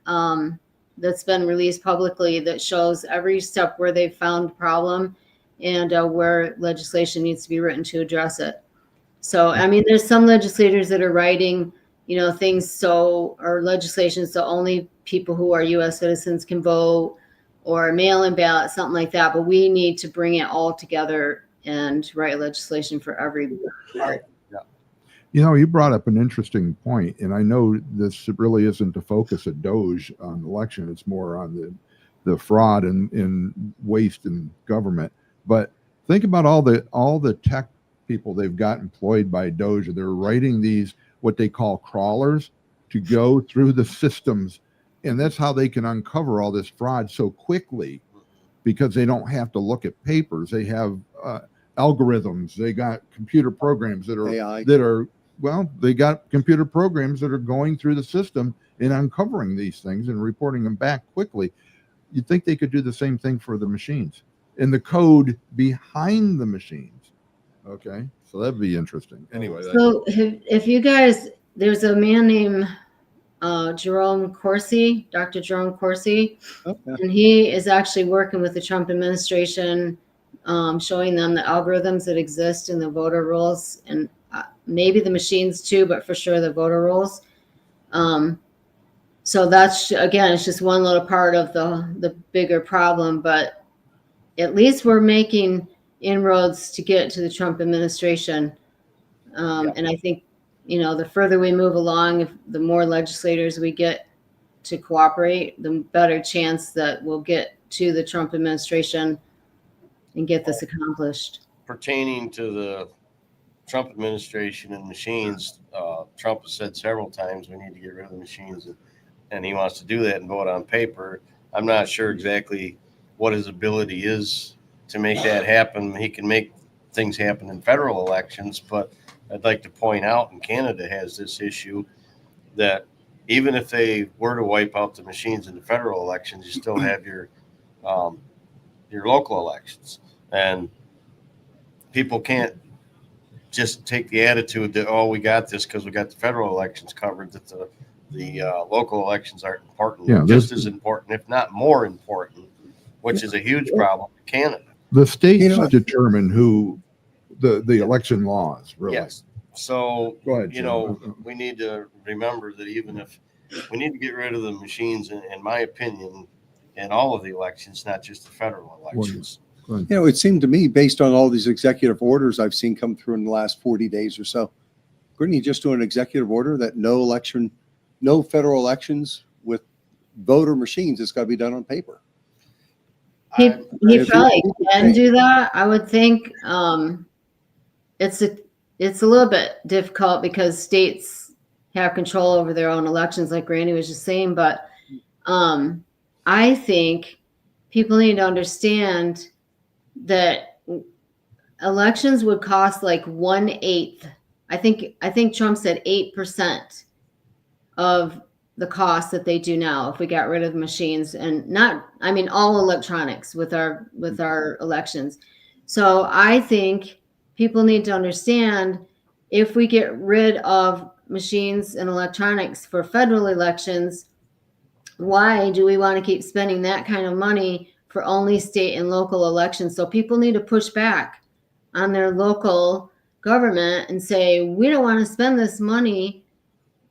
that's been released publicly that shows every step where they've found a problem and where legislation needs to be written to address it. So, I mean, there's some legislators that are writing, things or legislation so only people who are U.S. citizens can vote, or mail-in ballot, something like that. But we need to bring it all together and write legislation for every part. You brought up an interesting point, and I know this really isn't the focus of Doge on election. It's more on the fraud and waste in government. But think about all the tech people they've got employed by Doge. They're writing these, what they call crawlers, to go through the systems. And that's how they can uncover all this fraud so quickly, because they don't have to look at papers. They have algorithms. They got computer programs that are AI. They got computer programs that are going through the system and uncovering these things and reporting them back quickly. You'd think they could do the same thing for the machines and the code behind the machines. Okay, so that'd be interesting. Anyway. So if you guys, there's a man named Jerome Corsi, Dr. Jerome Corsi, and he is actually working with the Trump administration, showing them the algorithms that exist in the voter rolls, and maybe the machines too, but for sure the voter rolls. So that's, again, it's just one little part of the bigger problem, but at least we're making inroads to get to the Trump administration. And I think you know, the further we move along, if the more legislators we get to cooperate, the better chance that we'll get to the Trump administration and get this accomplished. Pertaining to the Trump administration and machines, Trump has said several times we need to get rid of the machines, and he wants to do that and vote on paper. I'm not sure exactly what his ability is to make that happen. He can make things happen in federal elections, but I'd like to point out, and Canada has this issue, that even if they were to wipe out the machines in the federal elections, you still have your local elections, and people can't just take the attitude that, oh, we got this because we got the federal elections covered, that the local elections aren't important. Yeah, just as important, if not more important, which is a huge problem in Canada. The states determine who the election laws, really. Yes. So, Go ahead, you know, we need to remember that even if we need to get rid of the machines, in my opinion, in all of the elections, not just the federal elections. You know, it seemed to me, based on all these executive orders I've seen come through in the last 40 days or so, couldn't you just do an executive order that no federal elections with voter machines? It's got to be done on paper. He probably can do that. I would think it's a little bit difficult because states have control over their own elections, like Randy was just saying. But I think people need to understand that elections would cost like 1/8. I think Trump said 8% of the cost that they do now if we got rid of the machines, and all electronics with our elections. So I think people need to understand, if we get rid of machines and electronics for federal elections, why do we want to keep spending that kind of money for only state and local elections? So people need to push back on their local government and say, we don't want to spend this money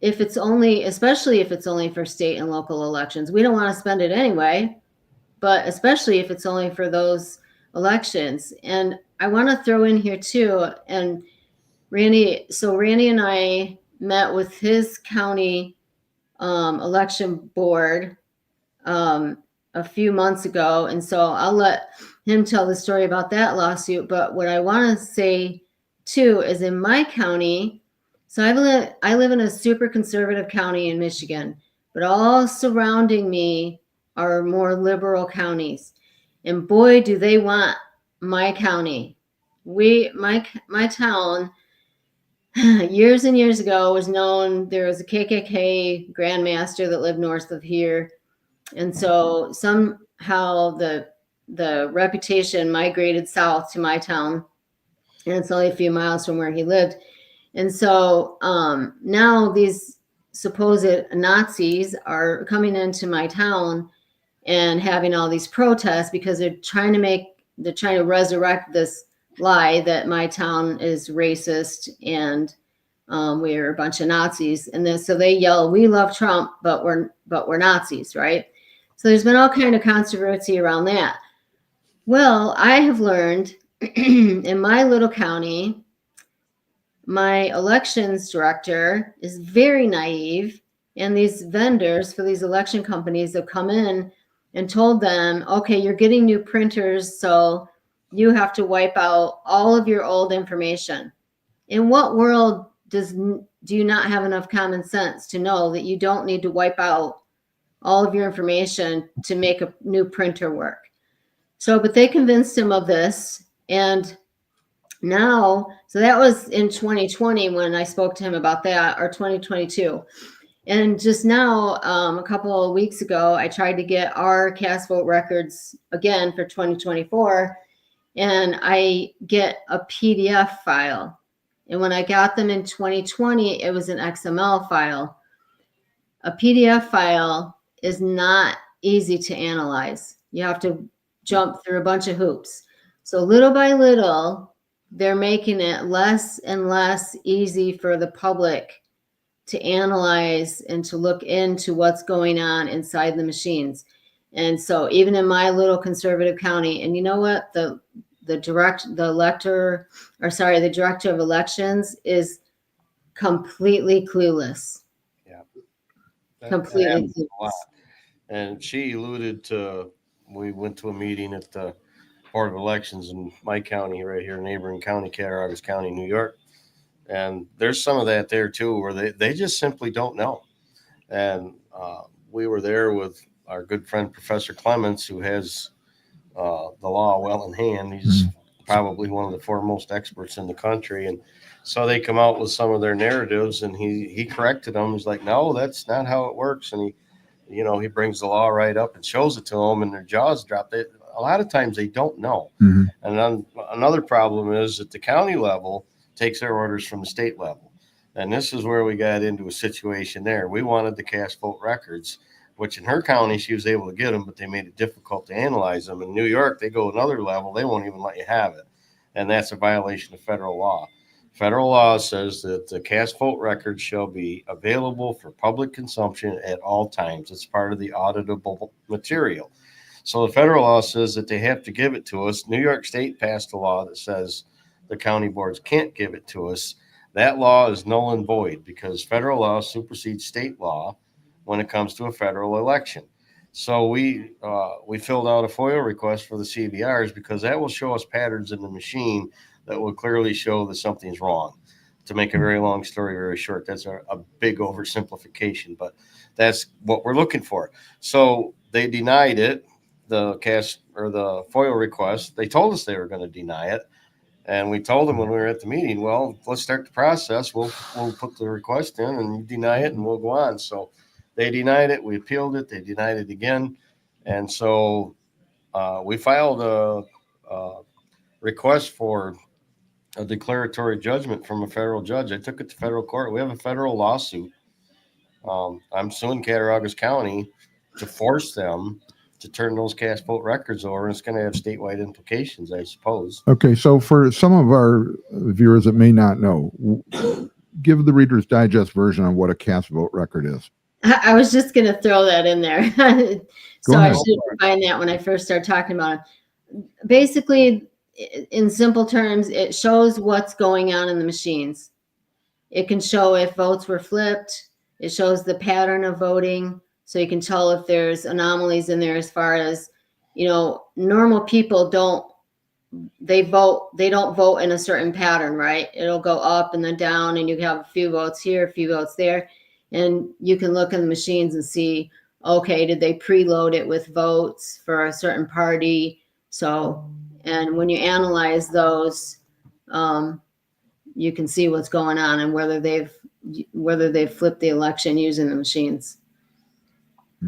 especially if it's only for state and local elections. We don't want to spend it anyway, but especially if it's only for those elections. And I want to throw in here too, and Randy and I met with his county election board a few months ago. And so I'll let him tell the story about that lawsuit. But what I want to say too is, in my county, so I live in a super conservative county in Michigan, but all surrounding me are more liberal counties. And boy, do they want my county. My town years and years ago was known, there was a KKK grandmaster that lived north of here. And so somehow the reputation migrated south to my town, and it's only a few miles from where he lived. And so now these supposed Nazis are coming into my town and having all these protests because they're trying to resurrect this lie that my town is racist and we're a bunch of Nazis. And then so they yell, "We love Trump, but we're Nazis," right? So there's been all kind of controversy around that. Well, I have learned in my little county, my elections director is very naive, and these vendors for these election companies have come in and told them, okay, you're getting new printers, so you have to wipe out all of your old information. In what world do you not have enough common sense to know that you don't need to wipe out all of your information to make a new printer work? So, but they convinced him of this, and now, so that was in 2020 when I spoke to him about that, or 2022. And just now, a couple of weeks ago, I tried to get our cast vote records again for 2024, and I get a PDF file. And when I got them in 2020, it was an XML file. A PDF file is not easy to analyze. You have to jump through a bunch of hoops. So little by little, they're making it less and less easy for the public to analyze and to look into what's going on inside the machines. And so even in my little conservative county, and you know what, the director of elections is completely clueless. That Completely happens a lot. clueless. And she alluded to, we went to a meeting at the Board of Elections in my county right here, neighboring county, Cattaraugus County, New York. And there's some of that there too, where they just simply don't know. And we were there with our good friend, Professor Clements, who has the law well in hand. He's probably one of the foremost experts in the country. And so they come out with some of their narratives, and he corrected them. He's like, no, that's not how it works. And he brings the law right up and shows it to them, and their jaws drop. A lot of times they don't know. Mhm. And then another problem is that the county level takes their orders from the state level. And this is where we got into a situation there. We wanted the cast vote records, which in her county, she was able to get them, but they made it difficult to analyze them. In New York, they go another level. They won't even let you have it. And that's a violation of federal law. Federal law says that the cast vote records shall be available for public consumption at all times. It's part of the auditable material. So the federal law says that they have to give it to us. New York State passed a law that says the county boards can't give it to us. That law is null and void because federal law supersedes state law when it comes to a federal election. So we filled out a FOIA request for the CVRs because that will show us patterns in the machine that will clearly show that something's wrong. To make a very long story very short, that's a big oversimplification, but that's what we're looking for. So they denied it, the FOIA request. They told us they were going to deny it. And we told them when we were at the meeting, well, let's start the process. We'll put the request in and you deny it and we'll go on. So they denied it. We appealed it. They denied it again. And so we filed a request for a declaratory judgment from a federal judge. I took it to federal court. We have a federal lawsuit. I'm suing Cattaraugus County to force them to turn those cast vote records over, and it's going to have statewide implications, I suppose. Okay, so for some of our viewers that may not know, give the Reader's Digest version on what a cast vote record is. I was just going to throw that in there. So I should find that when I first start talking about it. Basically, in simple terms, it shows what's going on in the machines. It can show if votes were flipped. It shows the pattern of voting. So you can tell if there's anomalies in there as far as, normal people don't vote in a certain pattern, right? It'll go up and then down and you have a few votes here, a few votes there. And you can look in the machines and see, okay, did they preload it with votes for a certain party? So, and when you analyze those, you can see what's going on and whether they've flipped the election using the machines.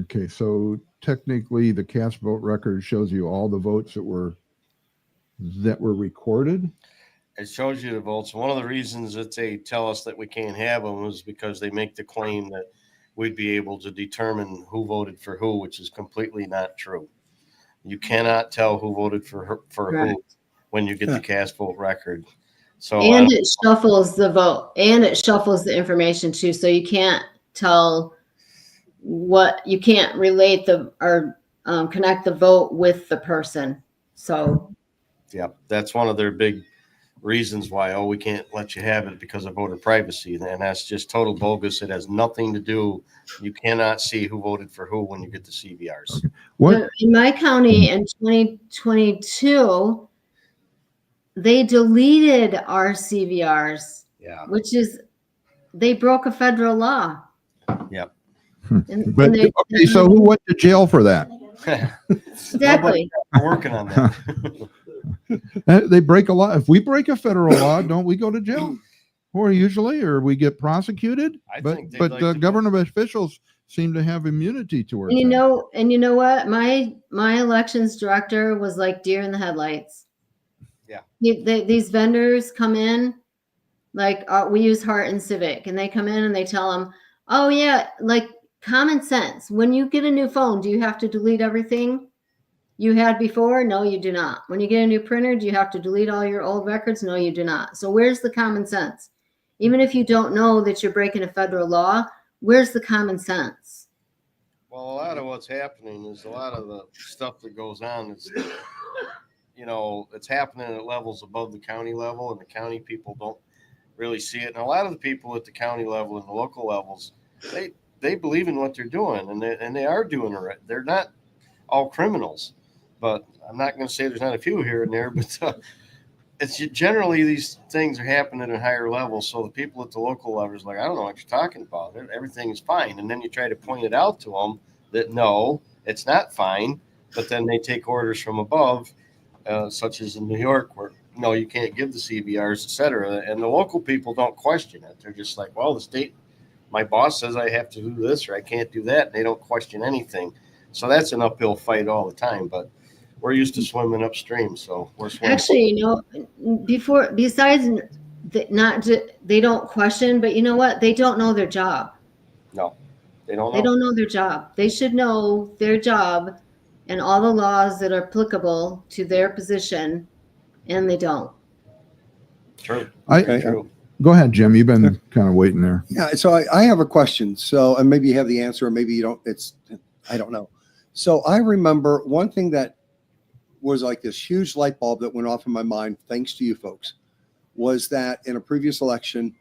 Okay, so technically the cast vote record shows you all the votes that were recorded. It shows you the votes. One of the reasons that they tell us that we can't have them is because they make the claim that we'd be able to determine who voted for who, which is completely not true. You cannot tell who voted for Right. who when you get the cast vote record. So And it shuffles the vote and it shuffles the information too. So you can't tell you can't relate connect the vote with the person. So yeah, that's one of their big reasons why, we can't let you have it because of voter privacy. And that's just total bogus. It has nothing to do. You cannot see who voted for who when you get the CVRs. Okay. What in my county in 2022, they deleted our CVRs. Yeah. Which is, they broke a federal law. Yep. Okay, so who went to jail for that? Exactly. We're working on that. They break a law. If we break a federal law, don't we go to jail? Or we get prosecuted? But government officials seem to have immunity towards and that. You know what? My elections director was like deer in the headlights. Yeah. These vendors come in, like we use Heart and Civic, and they come in and they tell them, oh yeah, like common sense. When you get a new phone, do you have to delete everything you had before? No, you do not. When you get a new printer, do you have to delete all your old records? No, you do not. So where's the common sense? Even if you don't know that you're breaking a federal law, where's the common sense? Well, a lot of what's happening is a lot of the stuff that goes on. It's it's happening at levels above the county level, and the county people don't really see it. And a lot of the people at the county level and the local levels, they believe in what they're doing, and they are doing it right. They're not all criminals, but I'm not going to say there's not a few here and there, but it's generally these things are happening at higher levels. So the people at the local level is like, I don't know what you're talking about. Everything is fine. And then you try to point it out to them that no, it's not fine. But then they take orders from above, such as in New York, where no, you can't give the CBRs, et cetera. And the local people don't question it. They're just like, well, the state, my boss says I have to do this or I can't do that. And they don't question anything. So that's an uphill fight all the time. But we're used to swimming upstream, so we're swimming. Actually, besides they don't question, but you know what? They don't know their job. No, they don't know. They don't know their job. They should know their job and all the laws that are applicable to their position, and they don't. True. True. Go ahead, Jim. You've been kind of waiting there. Yeah. So I have a question. So, and maybe you have the answer, or maybe you don't. I don't know. So I remember one thing that was like this huge light bulb that went off in my mind, thanks to you folks, was that in a previous election,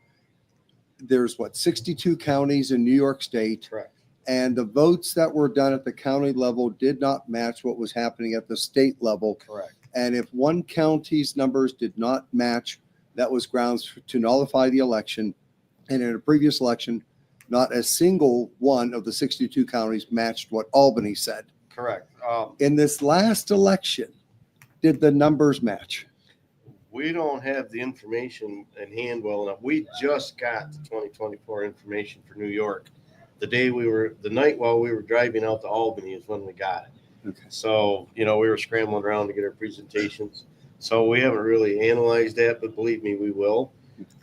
there's 62 counties in New York State. Correct. And the votes that were done at the county level did not match what was happening at the state level. Correct. And if one county's numbers did not match, that was grounds to nullify the election. And in a previous election, not a single one of the 62 counties matched what Albany said. Correct. In this last election, did the numbers match? We don't have the information in hand well enough. We just got the 2024 information for New York. The night while we were driving out to Albany is when we got it. Okay. So, we were scrambling around to get our presentations. So we haven't really analyzed that, but believe me, we will.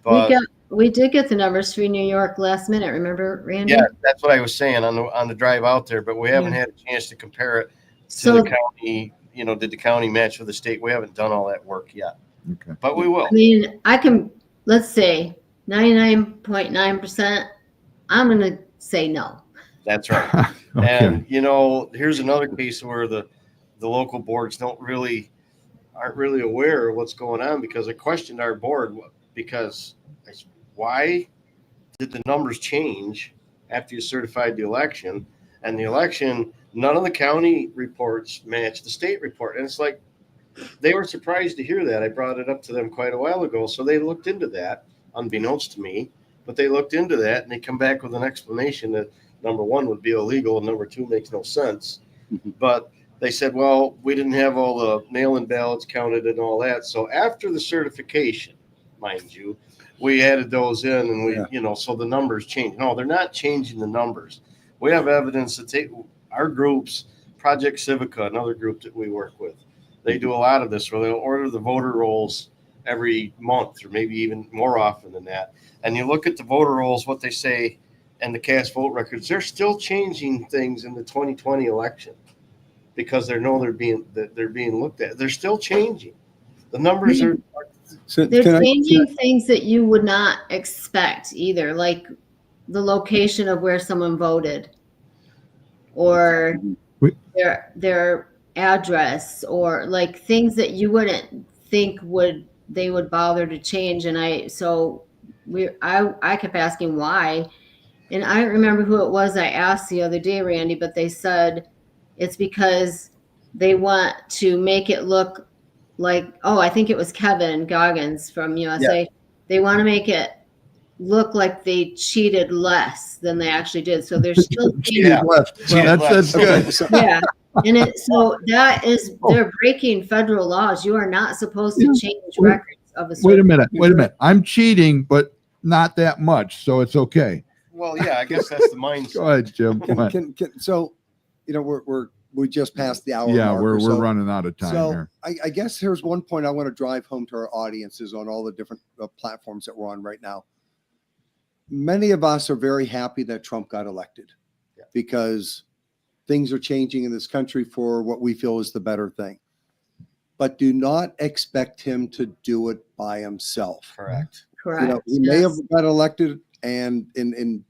But We did get the numbers for New York last minute. Remember, Randy? yeah, that's what I was saying on the drive out there, but we haven't had a chance to compare it to the county. Did the county match with the state? We haven't done all that work yet. Okay. But we will. I mean, let's say 99.9%. I'm going to say no. That's right. Okay. And here's another case where the local boards aren't really aware of what's going on, because I questioned our board because why did the numbers change after you certified the election? And the election, none of the county reports matched the state report. And it's like, they were surprised to hear that. I brought it up to them quite a while ago. So they looked into that, unbeknownst to me, but they looked into that and they come back with an explanation that number one would be illegal and number two makes no sense. But they said, well, we didn't have all the mail-in ballots counted and all that. So after the certification, mind you, we added those in and we, so the numbers changed. No, they're not changing the numbers. We have evidence that our groups, Project Civica, another group that we work with, they do a lot of this where they'll order the voter rolls every month or maybe even more often than that. And you look at the voter rolls, what they say, and the cast vote records, they're still changing things in the 2020 election because they know they're being looked at. They're still changing. The numbers are. So They're changing things that you would not expect either, like the location of where someone voted, or their address, or like things that you wouldn't think they would bother to change. And I kept asking why, and I don't remember who it was I asked the other day, Randy, but they said it's because they want to make it look like, I think it was Kevin Goggins from USA. Yeah. They want to make it look like they cheated less than they actually did. So they're still cheated less. Well, that's good. Yeah. And they're breaking federal laws. You are not supposed to change records of a Wait a minute. I'm cheating, but not that much. So it's okay. Well, yeah, I guess that's the mindset. Go ahead, Jim. So, we just passed the hour. Yeah, mark we're running out of time here. I guess here's one point I want to drive home to our audiences on all the different platforms that we're on right now. Many of us are very happy that Trump got elected because things are changing in this country for what we feel is the better thing. But do not expect him to do it by himself. Correct. He may have got elected and in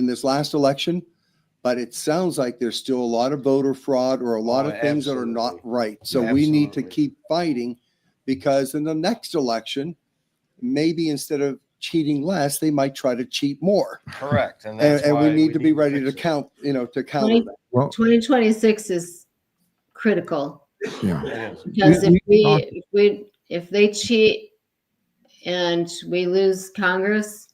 this last election, but it sounds like there's still a lot of voter fraud or a lot of things that are not right. So we need to keep fighting, because in the next election, maybe instead of cheating less, they might try to cheat more. Correct. And And, that's and we why need to be ready fix to it. counter that. 2026 is critical Yeah. It is. because We if they cheat and we lose Congress,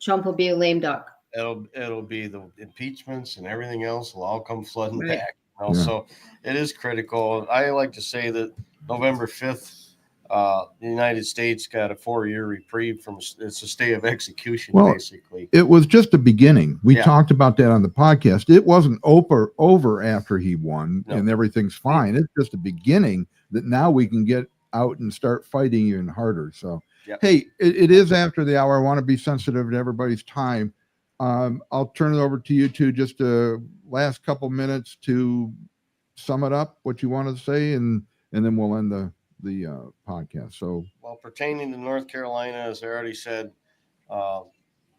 Trump will be a lame duck. It'll be the impeachments and everything else will all come flooding Right. back. You know? Yeah. So it is critical. I like to say that November 5th, the United States got a 4-year reprieve from it's a stay of execution, Well, basically. It was just a beginning. We Yeah. talked about that on the podcast. It wasn't over after he won No. and everything's fine. It's just a beginning that now we can get out and start fighting even harder. So, Yep. hey, it is after the hour. I want to be sensitive to everybody's time. I'll turn it over to you two just a last couple minutes to sum it up, what you wanted to say, and then we'll end the podcast. So, Well, pertaining to North Carolina, as I already said,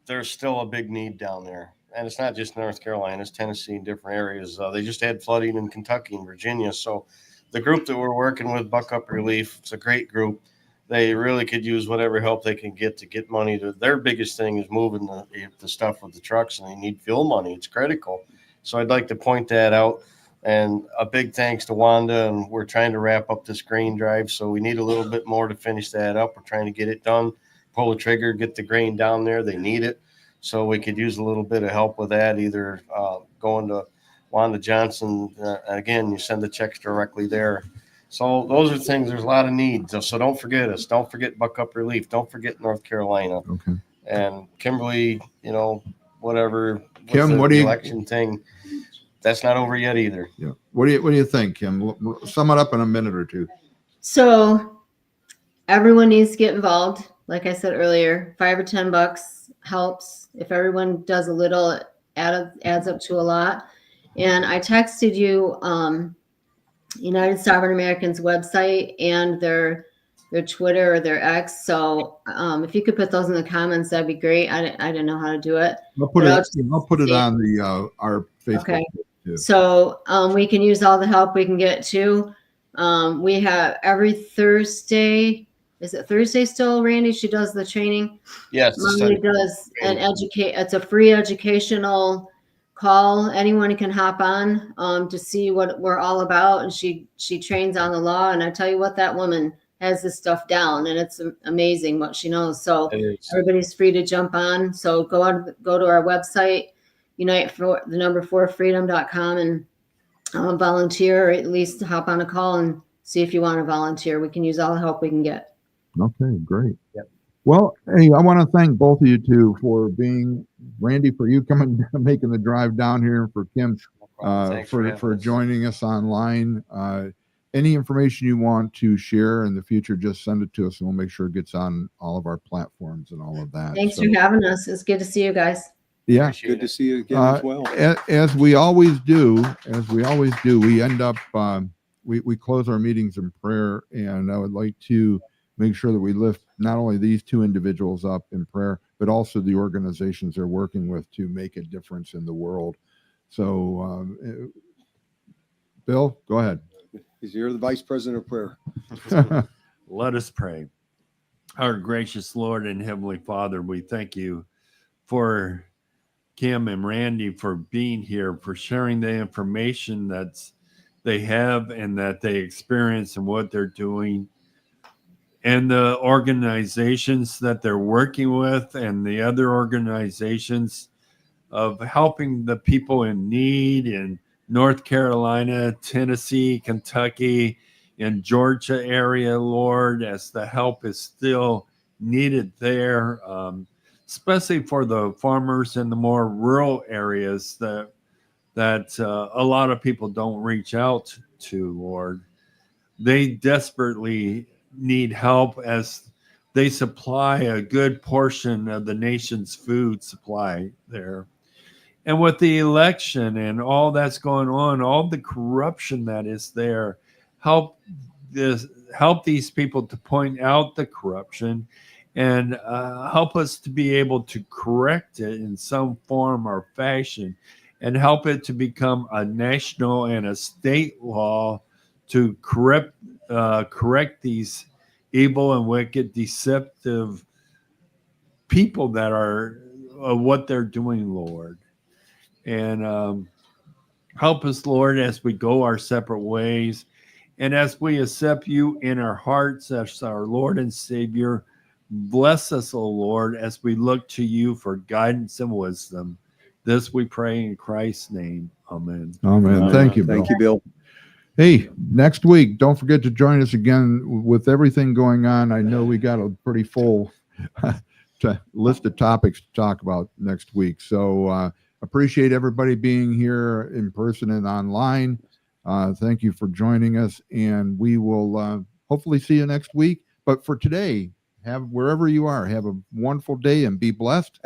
there's still a big need down there. And it's not just North Carolina, it's Tennessee and different areas. They just had flooding in Kentucky and Virginia. So the group that we're working with, Buck Up Relief, it's a great group. They really could use whatever help they can get to get money. Their biggest thing is moving the stuff with the trucks, and they need fuel money. It's critical. So I'd like to point that out. And a big thanks to Wanda, and we're trying to wrap up this grain drive, so we need a little bit more to finish that up. We're trying to get it done, pull the trigger, get the grain down there. They need it, so we could use a little bit of help with that, either going to Wanda Johnson. Again, you send the checks directly there. So those are things. There's a lot of needs, so don't forget us. Don't forget Buck Up Relief. Don't forget North Carolina. okay. And Kimberly, whatever. Kim, what do you election thing? That's not over yet either. Yeah. What do you think, Kim? Sum it up in a minute or two. So everyone needs to get involved. Like I said earlier, $5 or $10 helps. If everyone does a little, it adds up to a lot. And I texted you United Sovereign Americans website and their Twitter or their X. So if you could put those in the comments, that'd be great. I didn't know how to do it. I'll put it on the our Facebook. Okay. Too. So we can use all the help we can get too. We have every Thursday. Is it Thursday still, Randy? She does the training. Yes. Mommy does an It's a free educational call. Anyone can hop on to see what we're all about, and she trains on the law. And I tell you what, that woman has this stuff down, and it's amazing what she knows. So everybody's free to jump on. So go to our website, unite4freedom.com, and volunteer, or at least hop on a call and see if you want to volunteer. We can use all the help we can get. Okay, great. Yep. Well, hey, I want to thank both of you two for being, Randy, for you coming, making the drive down here, for Kim, for joining us online. Any information you want to share in the future, just send it to us and we'll make sure it gets on all of our platforms and all of that. Thanks for having us. It's good to see you guys. Yeah. Good to see you again as well. As we always do, we end up, we close our meetings in prayer, and I would like to make sure that we lift not only these two individuals up in prayer, but also the organizations they're working with to make a difference in the world. So, Bill, go ahead. You're the vice president of prayer. Let us pray. Our gracious Lord and Heavenly Father, we thank you for Kim and Randy for being here, for sharing the information that they have and that they experience and what they're doing, and the organizations that they're working with and the other organizations of helping the people in need in North Carolina, Tennessee, Kentucky, and Georgia area, Lord, as the help is still needed there, especially for the farmers in the more rural areas that a lot of people don't reach out to, Lord. They desperately need help as they supply a good portion of the nation's food supply there. And with the election and all that's going on, all the corruption that is there, help these people to point out the corruption and help us to be able to correct it in some form or fashion, and help it to become a national and a state law to correct these evil and wicked, deceptive people that are what they're doing, Lord. And help us, Lord, as we go our separate ways. And as we accept you in our hearts as our Lord and Savior, bless us, O Lord, as we look to you for guidance and wisdom. This we pray in Christ's name. Amen. Amen. Thank you, Bill. Thank you, Bill. Hey, next week, don't forget to join us again with everything going on. I know we got a pretty full list of topics to talk about next week. So appreciate everybody being here in person and online. Thank you for joining us, and we will hopefully see you next week. But for today, wherever you are, have a wonderful day and be blessed.